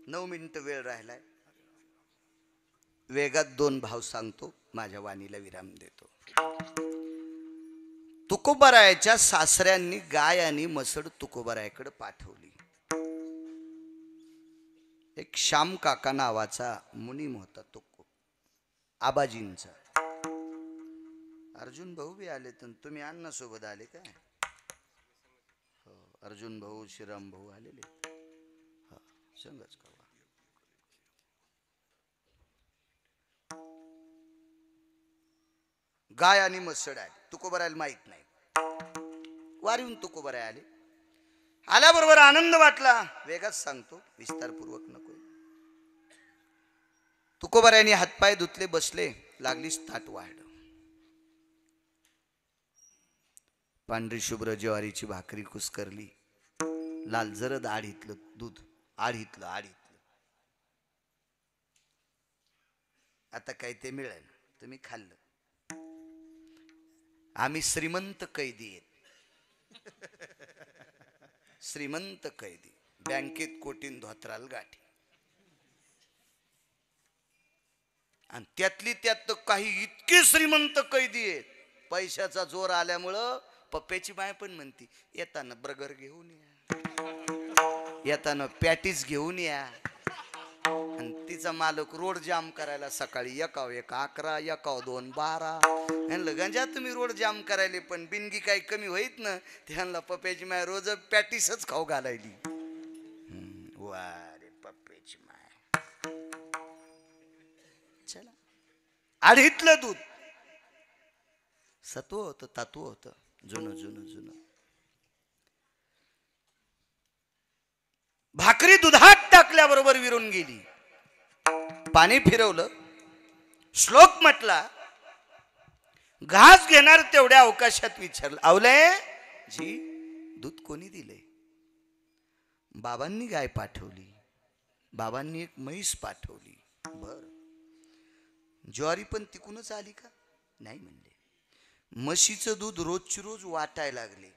9 मिनिटं वेळ राहिलाय. वेगात 2 भाव सांगतो, माझ्या वाणीला विराम देतो. तुकोबारायाच्या सासऱ्यांनी गाय आणि म्हसड तुकोबारायाकडे पाठवली. एक श्याम काका नावाचा मुनीम होता, तुको आबाजींचा. अर्जुन भाऊ बी आले, तर तुम्ही अण्णा सोबत आले काय? हो, अर्जुन भाऊ, श्रीराम भाऊ आलेले. हा, संगच का? गाय आणि म्हसड आले. तुकोबारायला माहित नाही. वारीहून तुकोबाराय आले. आल्याबरोबर आनंद वाटला. वेगात सांगतो, विस्तारपूर्वक नको. तुकोबारायांनी हातपाय धुतले, बसले. लागलीच ताट वाढ. पांढरी शुभ्र ज्वारीची भाकरी कुस्करली. लाल जरद आढीतलं दूध, आढीतलं. आता काय ते मिळेल, तुम्ही खाल्लं. आम्ही श्रीमंत कैदी आहेत. श्रीमंत कैदी, बँकेत कोटीन धोत्राल गाठी. आणि त्यातली त्यात काही इतके श्रीमंत कैदी आहेत, पैशाचा जोर आल्यामुळं पप्प्याची माय पण म्हणती, येताना बर्गर घेऊन या, येताना पॅटीस घेऊन या. आणि तिचा मालक रोड जाम करायला सकाळी 1:11, 1:12. गंजा तुम्ही रोड जाम करायले, पण बिनगी काही कमी होईत ना. त्यांना पप्प्याची माय रोज पॅटीसच खाऊ घालायली. वा रे पप्प्याची माय. चला, आढीतलं दूध सत्व होतं, तत्व होतं, जुनं. भाकरी दुधात टाकल्याबरोबर विरून गेली. पाणी फिरवलं, श्लोक म्हटला. घास घेणार तेवढ्या अवकाशात विचारलं, आवले जी दूध कोणी दिले? बाबांनी गाय पाठवली, बाबांनी एक म्हैस पाठवली. बर, ज्वारी पण तिकूनच आली का? नाही म्हणले. म्हशीचं दूध रोजची रोज वाटायला लागले.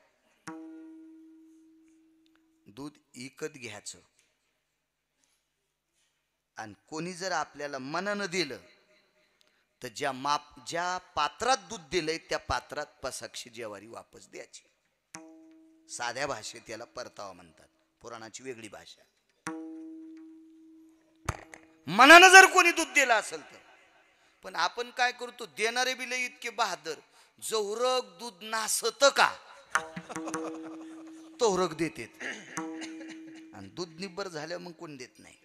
दूध विकत घ्यायचं, आणि कोणी जर आपल्याला मनानं दिलं तर ज्या पात्रात दूध दिलंय त्या पात्रात पसाक्षी ज्वारी वापस द्यायची. साध्या भाषेत त्याला परतावा म्हणतात, पुराणाची वेगळी भाषा. मनानं जर कोणी दूध दिलं असेल तर. पण आपण काय करतो, देणारे बी लय इतके बहादर, जवरक दूध नासत का तोरक देते, आणि दूध निब्बर झाल्या मग कोण देत नाही.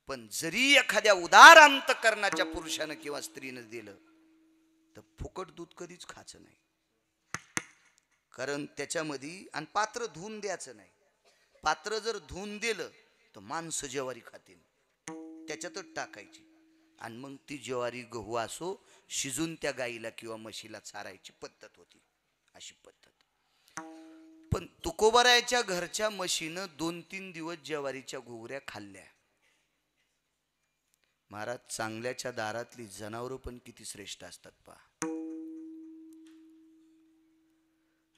पण जरी एखाद्या उदार अंतकरणाच्या पुरुषानं किंवा स्त्रीनं दिलं तर फुकट दूध कधीच खायचं नाही. कारण त्याच्यामध्ये, आणि पात्र धुवून द्यायचं नाही. पात्र जर धुवून दिलं तर माणसं ज्वारी खातील, त्याच्यातच टाकायची. आणि मग ती ज्वारी गहू असो शिजून त्या गाईला किंवा म्हशीला चारायची पद्धत होती. अशी पद्धत. पण तुकोबारायाच्या घरच्या म्हशीनं 2-3 दिवस ज्वारीच्या घुगऱ्या खाल्ल्या. महाराज, चांगल्याच्या दारातली जनावरं पण किती श्रेष्ठ असतात पहा.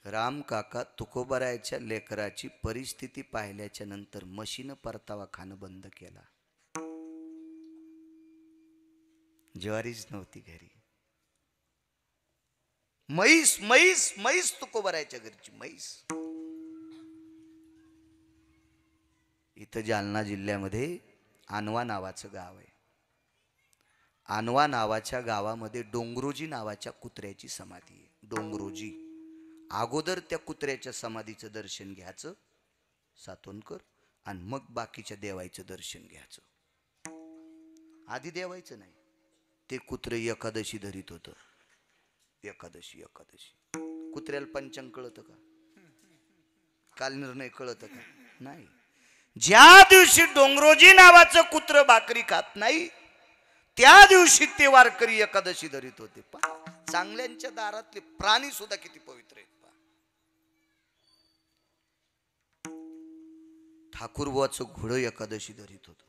राम काका तुकोबारायाच्या लेकराची परिस्थिती पाहिल्याच्या नंतर म्हशीनं परतावा खाणं बंद केला. ज्वारीच नव्हती घरी. म्हैस तुकोबारायाच्या घरची म्हैस. इथं जालना जिल्ह्यामध्ये आणवा नावाचं गाव आहे. आणवा नावाच्या गावामध्ये डोंगरोजी नावाच्या कुत्र्याची समाधी आहे. डोंगरोजी. अगोदर त्या कुत्र्याच्या समाधीचं दर्शन घ्यायचं सातोनकर, आणि मग बाकीच्या देवाचं दर्शन घ्यायचं. आधी देवायचं नाही. ते कुत्रे एकादशी धरीत होतं. एकादशी कुत्र्याला पंचांग कळतं का? काल निर्णय कळतं का? नाही. ज्या दिवशी डोंगरोजी नावाचं कुत्र भाकरी खात नाही त्या दिवशी ते वारकरी एकादशी धरीत होते. चांगल्यांच्या दारातले प्राणी सुद्धा किती पवित्र आहेत. ठाकूरबुवाचं घोडं एकादशी धरीत होतं.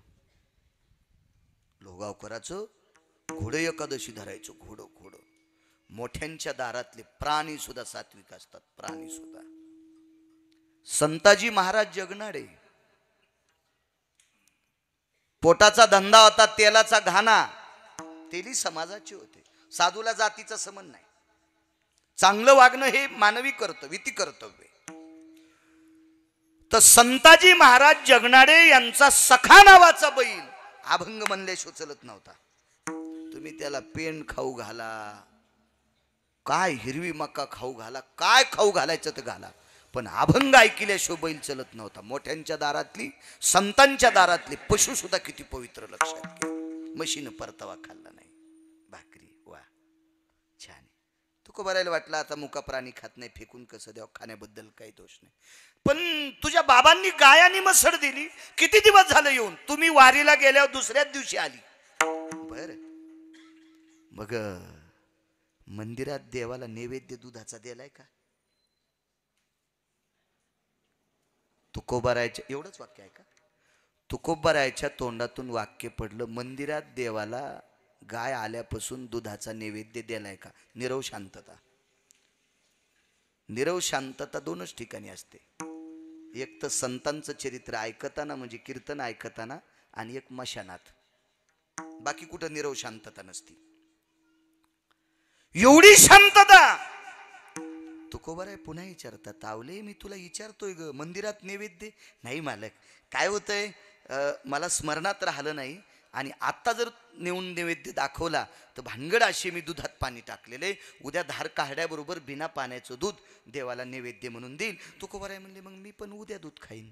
लोगावकराचं घोडं एकादशी धरायचं. घोडं. मोठ्यांच्या दारातले प्राणी सुद्धा सात्विक असतात. प्राणी सुद्धा. संताजी महाराज जगणारे, पोटाचा धंदा होता, तेलाचा घाणा, तेली समाजाचे होते. साधूला जातीचा संबंध नाही. चांगलं वागणं हे मानवी कर्तव्य, विधी कर्तव्य. तर संताजी महाराज जगणारे यांचा सखा नावाचा बैल अभंग म्हणल्याशिवाय चलत नव्हता. तुम्ही त्याला पेंड खाऊ घाला, काय हिरवी मका खाऊ घाला, काय खाऊ घालायचं तर घाला, पण अभंग ऐकल्याशिवाय बैल चलत नव्हता. मोठ्यांच्या दारातली, संतांच्या दारातली पशु सुद्धा किती पवित्र, लक्षात घ्या. म्हशीनं परतावा खाल्ला नाही, भाकरी, वा छान. तुका बरायला वाटलं आता मुका प्राणी खात नाही, फेकून कसं द्यावं, खाण्याबद्दल काही दोष नाही. पण तुझ्या बाबांनी गाय आणि मसड दिली, किती दिवस झालं येऊन, तुम्ही वारीला गेल्यावर दुसऱ्याच दिवशी आली. बर मग मंदिरात देवाला नैवेद्य दुधाचा दिलाय का? तुकोबारायच्या, एवढंच वाक्य आहे का? तुकोबारायच्या तोंडातून वाक्य पडलं, मंदिरात देवाला गाय आल्यापासून दुधाचा नैवेद्य दिलाय का? निरव शांतता. निरव शांतता दोनच ठिकाणी असते. एक तर संतांचं चरित्र ऐकताना, म्हणजे कीर्तन ऐकताना, आणि एक मशानात. बाकी कुठं निरव शांतता नसती. एवढी शांतता. तुकोबाराय पुन्हा विचारतात, तावले मी तुला विचारतोय ग, मंदिरात नैवेद्य नाही मालक, काय होतंय मला स्मरणात राहिलं नाही, आणि आत्ता जर नेऊन नैवेद्य दाखवला तर भानगड अशी मी दुधात पाणी टाकलेले, उद्या धार काढ्याबरोबर बिना पाण्याचं दूध देवाला नैवेद्य म्हणून देईल. तुकोबाराय म्हणले, मग मी पण उद्या दूध खाईन,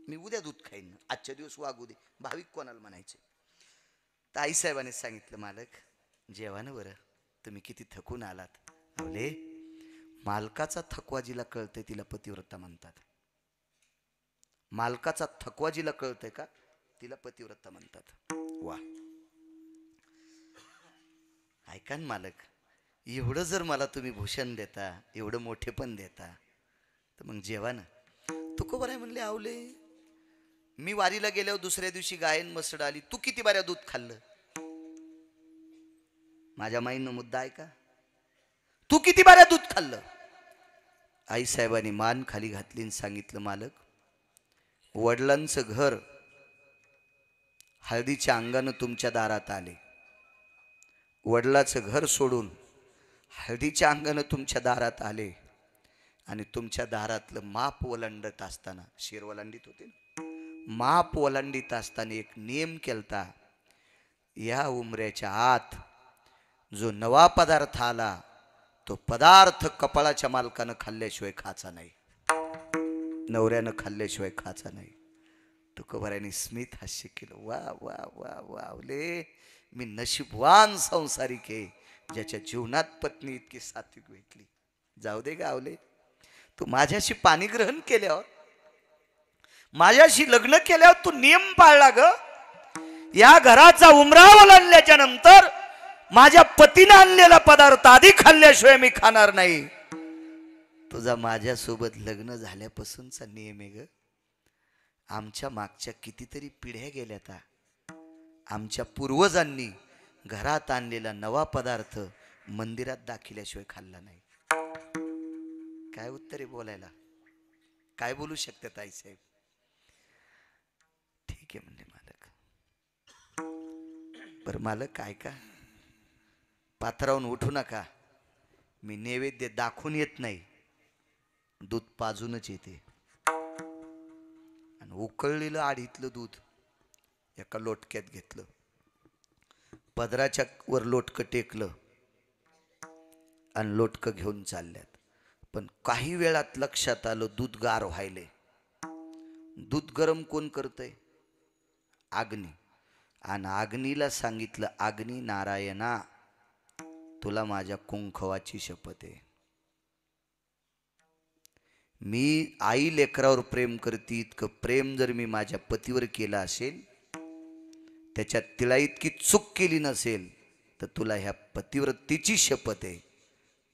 मी उद्या दूध खाईन, आजच्या दिवस वागू दे. भाविक कोणाला म्हणायचे? तर आईसाहेबांनी सांगितलं, मालक जेवा ना बरं, तुम्ही किती थकून आलात. अवले मालकाचा थकवा जिला कळतंय तिला पतिव्रता म्हणतात. मालकाचा थकवा जिला कळतंय का तिला पतिव्रता म्हणतात. वा ऐका ना मालक, एवढं जर मला तुम्ही भूषण देता, एवढं मोठे पण देता, तर मग जेवा ना. तुकोबाराय म्हणले, आवले मी वारीला गेल्यावर दुसऱ्या दिवशी गायन मसड आली, तू किती बाऱ्या दूध खाल्लं? माझ्या माईनं मुद्दा आहे का? तू किती बाऱ्या दूध खाल्लं? आईसाहेबांनी मान खाली घातली आणि सांगितलं, मालक वडिलांचं घर हळदीच्या अंगानं तुमच्या दारात आले, वडिलाचं घर सोडून हळदीच्या अंगानं तुमच्या दारात आले, आणि तुमच्या दारातलं माप ओलांडत असताना, शेर ओलांडीत होते, माप ओलांडीत असताना एक नियम केलता, या उमऱ्याच्या आत जो नवा पदार्थ आला तो पदार्थ कपाळाच्या मालकानं खाल्ल्याशिवाय खायचा नाही, नवऱ्यानं खाल्ल्याशिवाय खायचा नाही. तुकोबारायांनी स्मित हास्य केलं. वा वा वा वावले, मी नशीबवान संसारिक आहे ज्याच्या जीवनात पत्नी इतकी सात्विक भेटली. जाऊ दे गावले, तू माझ्याशी पाणी ग्रहण केल्यावर, माझ्याशी लग्न केल्यावर तू नियम पाळला ग. या घराचा उमरा ओलांडल्याच्या नंतर माझ्या पतीने आणलेला पदार्थ आधी खाल्ल्याशिवाय मी खाणार नाही. तुझा माझ्यासोबत लग्न झाल्यापासूनचा नियम आहे ग. आमच्या मागच्या कितीतरी पिढ्या गेल्यात, आमच्या पूर्वजांनी घरात आणलेला नवा पदार्थ मंदिरात दाखिल्याशिवाय खाल्ला नाही. काय उत्तरे बोलायला, काय बोलू शकतात आईसाहेब? ठीक आहे म्हणले मालक. पर मालक काय का पाथरावून उठू नका, मी नैवेद्य दाखवून येत नाही, दूध पाजूनच येते. आणि उकळलेलं आडीतलं दूध एका लोटक्यात घेतलं, पदराच्या वर लोटकं टेकलं आणि लोटकं घेऊन चालल्यात. पण काही वेळात लक्षात आलं दूध गार व्हायले. दूध गरम कोण करतंय? अग्नी. आणि अग्नीला सांगितलं, अग्नी नारायणा तुला माझ्या कुंखवाची शपथ आहे, मी आई लेकरावर प्रेम करते इतकं प्रेम जर मी माझ्या पतीवर केलं असेल, त्याच्यात तिला इतकी चूक केली नसेल, तर तुला ह्या पतिव्रतेची शपथ आहे,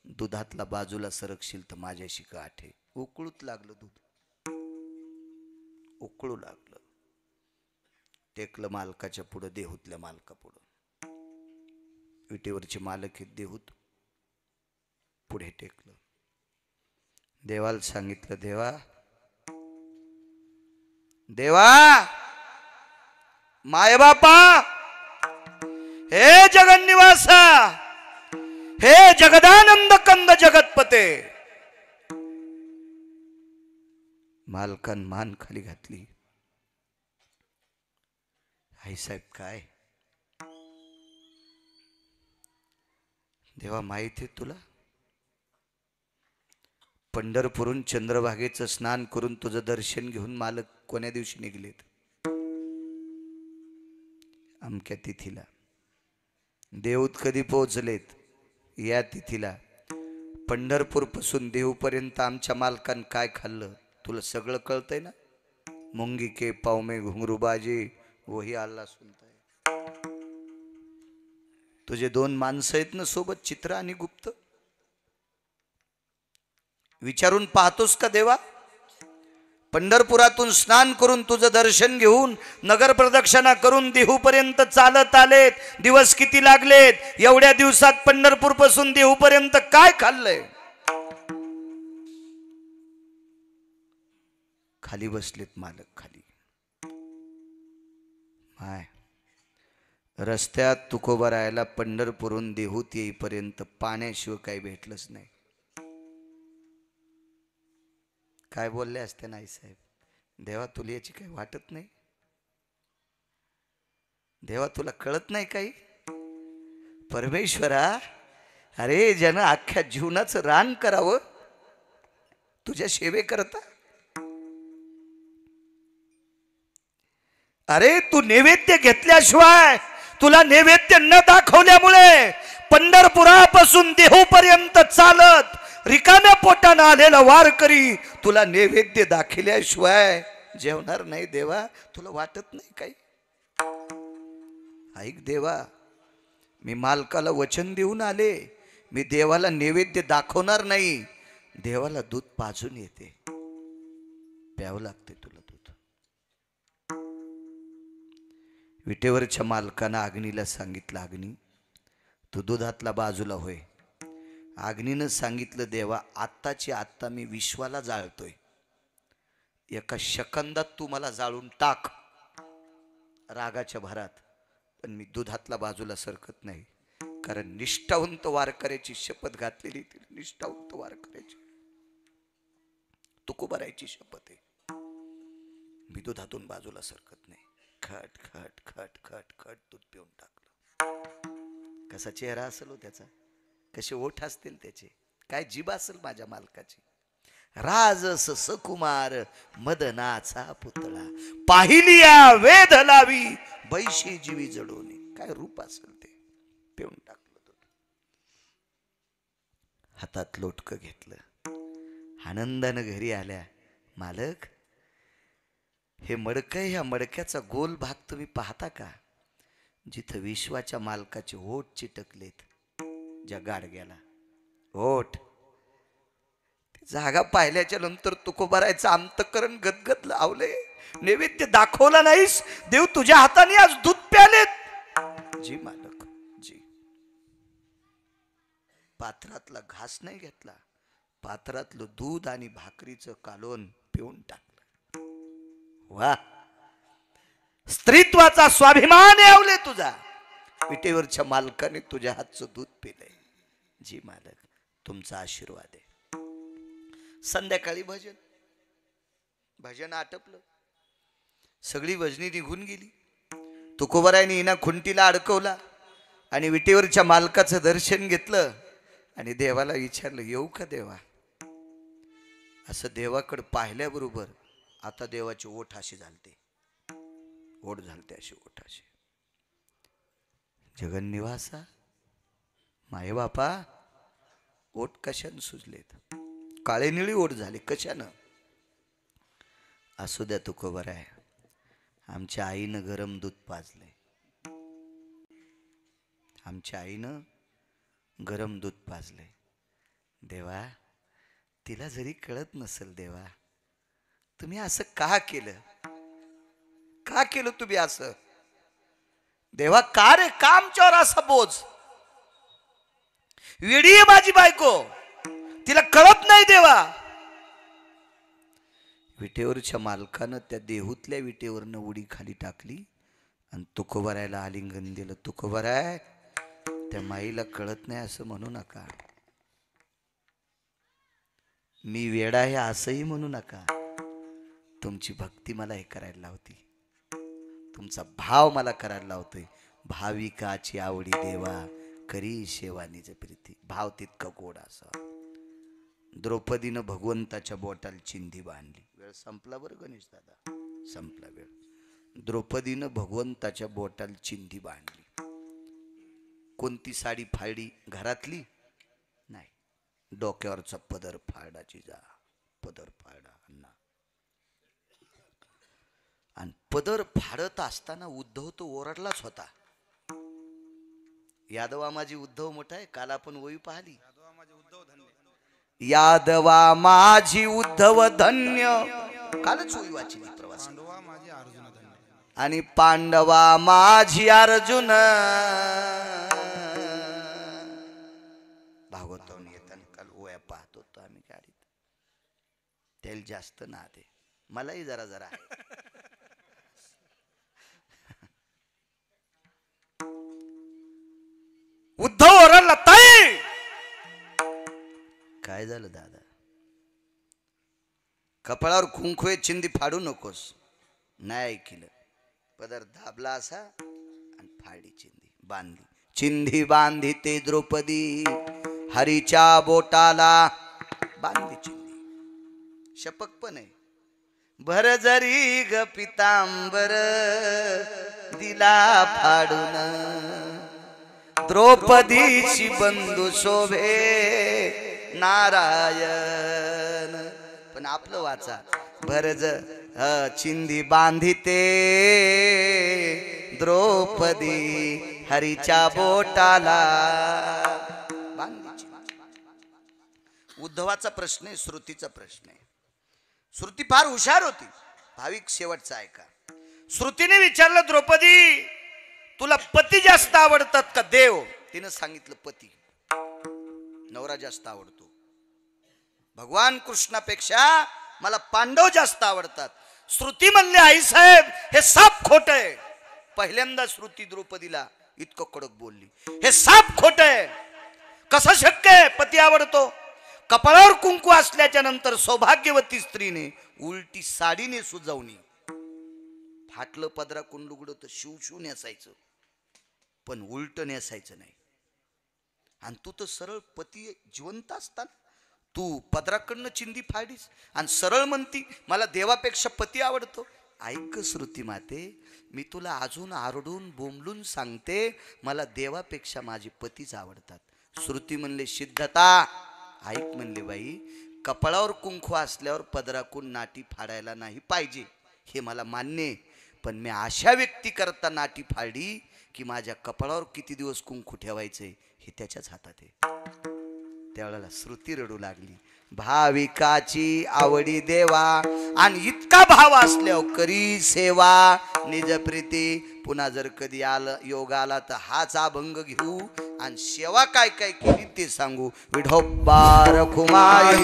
दुधातला बाजूला सरकशील तर माझ्याशी गाठ आहे. उकळूच लागलं दूध, उकळू लागलं. टेकलं मालकाच्या पुढं, देहूतल्या मालका पुढं. विटेवरचे मालक हे देहूत पुढे टेकलं. देवाला सांगितलं, देवा देवा मायबापा, हे जगन्निवासा, हे जगदानंद कंद जगतपते. मालकान मान खाली घातली. आई साहेब काय देवा माहिती आहे तुला, पंढरपूरून चंद्रभागेचं स्नान करून तुझं दर्शन घेऊन मालक कोण्या दिवशी निघलेत? अमक्या तिथीला. देऊत कधी पोहोचलेत? या तिथीला. पंढरपूर पासून देऊपर्यंत आमच्या मालकान काय खाल्लं तुला सगळं कळतंय ना? मुंगी के पाव में घुंगरू बाजे वही अल्लाह सुनता है. तुझे 2 माणसं आहेत ना सोबत, चित्र आणि गुप्त. विचारून पाहतोस का देवा? पंढरपुरातून स्नान करून तुझं दर्शन घेऊन नगर प्रदक्षिणा करून देहूपर्यंत चालत आलेत. दिवस किती लागलेत? एवढ्या दिवसात पंढरपूर पासून देहूपर्यंत काय खाल्लंय? खाली बसलेत मालक खाली. माय रस्त्यात तुकोबा राहायला पंढरपूरून देहूत येईपर्यंत पाण्याशिवाय काही भेटलंच नाही. काय बोलले असते नाही साहेब? देवा तुला याची काही वाटत नाही? देवा तुला कळत नाही काही? परमेश्वरा, अरे जन अख्ख्या जीवनाचं रान करावं तुझ्या सेवे करता. अरे तू नैवेद्य घेतल्याशिवाय, तुला नैवेद्य न दाखवल्यामुळे पंढरपुरापासून देहूपर्यंत चालत रिकाम्या पोटानं आलेला वारकरी तुला नैवेद्य दाखवल्याशिवाय जेवणार नाही. देवा तुला वाटत नाही काही? ऐक देवा, मी मालकाला वचन देऊन आले, मी देवाला नैवेद्य दाखवणार नाही. देवाला दूध पाजून येते, प्यावं लागते तुला दूध. विटेवरच्या मालकानं अग्नीला सांगितलं, अग्नी तू दुधातला बाजूला होय. अग्नीनं सांगितलं, देवा आत्ताची आत्ता मी विश्वाला जाळतोय, एका सेकंदात तू मला जाळून टाक रागाच्या भरात, पण मी दुधातला बाजूला सरकत नाही. कारण निष्ठावंत वारकऱ्याची शपथ घातलेली, निष्ठावंत वारकऱ्याची तुकोबारायची शपथ आहे, मी दुधातून बाजूला सरकत नाही. खट खट खट खट खट दूध पिऊन टाकलं. कसा चेहरा असेल हो त्याचा, कसे ओठ असतील त्याचे, काय जीभ असेल माझ्या मालकाची. राजस सकुमार मदनाचा पुतळा, पाहिलिया वेध लावी बैशी जीवी जडोनी. काय रूप असेल ते. पिऊन टाकलं दूध. हातात लोटकं घेतलं, आनंदानं घरी आल्या. मालक, हे मडकं, ह्या मडक्याचा गोल भाग तुम्ही पाहता का? जिथं विश्वाच्या मालकाचे ओठ चिटकलेत, ज्या गाडग्याला ओठ, जागा पाहिल्याच्या नंतर तुकोबारायचं अंतःकरण गदगद लावले. नैवेद्य दाखवला नाहीस, देव तुझ्या हाताने आज दूध प्यालेत. जी मालक जी. पात्रातला घास नाही घेतला, पात्रातलं दूध आणि भाकरीचं कालवण पिऊन टाकलं. वा, स्त्रीत्वाचा स्वाभिमान यावले तुझा. विटेवरच्या मालकाने तुझ्या हातचं दूध पिलंय. जी मालक, तुमचा आशीर्वाद आहे. संध्याकाळी भजन, भजन आटपलं, सगळी भजनी निघून गेली. तुकोबारायने हिना खुंटीला अडकवला आणि विटेवरच्या मालकाचं दर्शन घेतलं आणि देवाला विचारलं, येऊ का देवा? असं देवाकडे पाहिल्याबरोबर आता देवाचे ओठ असे झालते, ओठ झालते असे ओठ असे. जगन्निवासा, माये बापा, ओठ कशानं सुजलेत? काळे निळी ओठ झाली कशानं? असू द्या तुकोबाराय, आमच्या आईनं गरम दूध पाजले, आमच्या आईनं गरम दूध पाजले. देवा, तिला जरी कळत नसेल, देवा तुम्ही असं का केलं? का केलं तुम्ही असं? देवा का रे, का आमच्यावर असा बोज? वेडी आहे माझी बायको, तिला कळत नाही देवा. विटेवरच्या मालकानं त्या देहूतल्या विटेवरनं उडी खाली टाकली आणि तुकोबरायला आलिंगन दिलं. तुकोबराय, त्या माईला कळत नाही असं म्हणू नका, मी वेडा आहे असंही म्हणू नका. तुमची भक्ती मला हे करायला लावती, तुमचा भाव मला करायला लावतोय. भाविकाची आवडी देवा, करी सेवा निज प्रीती. भाव तितका गोड असा. द्रौपदीनं भगवंताच्या बोटाला चिंधी बांधली. वेळ संपला बरं गणेश दादा, संपला वेळ. द्रौपदीनं भगवंताच्या बोटाला चिंधी बांधली. कोणती साडी फाडली? घरातली नाही, डोक्यावरचा पदर फाडाची जा. पदर फाडा अण्णा. आणि पदर फाडत असताना उद्धव तो ओरडलाच होता. यादवा माझी उद्धव मोठा आहे. काल आपण वही पाहिली. यादवा माझी उद्धव धन्य, कालच वही वाचली प्रवास. आणि पांडवा माझी अर्जुन. भागवतावून येताना काल ओया पाहत होतो आम्ही गाडीत. तेल जास्त ना दे, मलाही जरा जरा आहे. उद्धव ओरडला, ताई काय झालं दादा? कपाळावर कुंकू चिंदी फाडू नकोस. नाही ऐकलं. पदर दाबला असा आणि फाडी चिंदी बांधली. चिंधी बांधी ते द्रौपदी हरीच्या बोटाला बांधली चिंधी. शपक पण आहे. भर जरी ग पितांबर दिला फाडून, द्रौपदीची बंधू शोभे नारायण. पण आपलं वाचा. भरज चिंधी बांधिते द्रौपदी हरीच्या बोटाला बांधली. उद्धवाचा प्रश्न आहे, श्रुतीचा प्रश्न आहे. श्रुती फार हुशार होती. भाविक शेवटचा ऐका. श्रुतीने विचारलं, द्रौपदी तुला पती जास्त आवडतात का देव? तिनं सांगितलं पती. नवरा जास्त आवडतो. भगवान कृष्णापेक्षा मला पांडव जास्त आवडतात. श्रुती म्हणले, आई साहेब हे साप खोट आहे. पहिल्यांदा श्रुती द्रौपदीला इतकं कडक बोलली, हे साप खोट आहे. कसं शक्य आहे? पती आवडतो. कपाळावर कुंकू असल्याच्या नंतर सौभाग्यवती स्त्रीने उलटी साडीने सुजवणी. फाटलं पदरा कुंडुगड तर शिव नेसायचं, पण उलट नेसायचं नाही. आणि तू तर सरळ पती जिवंत असताना तू पदराकडनं चिंदी फाडीस आणि सरळ म्हणती मला देवापेक्षा पती आवडतो. ऐक श्रुती माते, मी तुला अजून आरडून बोंबलून सांगते, मला देवापेक्षा माझे पतीच आवडतात. श्रुती म्हणले, सिद्धता ऐक म्हणले, बाई कपाळावर कुंकू असल्यावर पदराकून नाटी फाडायला नाही पाहिजे, हे मला मान्य आहे. पण मी अशा व्यक्ती करता नाटी फाडी की माझ्या कपाळावर किती दिवस कुंकू ठेवायचे हे त्याच्याच हातात आहे. त्यावेळेला श्रुती रडू लागली. भाविकाची आवडी देवा, आणि इतका भाव असल्यावर करी सेवा निज प्रीती. पुन्हा जर कधी आलं योग आला तर हाच अभंग घेऊ आणि सेवा काय काय केली ते सांगू. विठोबा रखुमाई.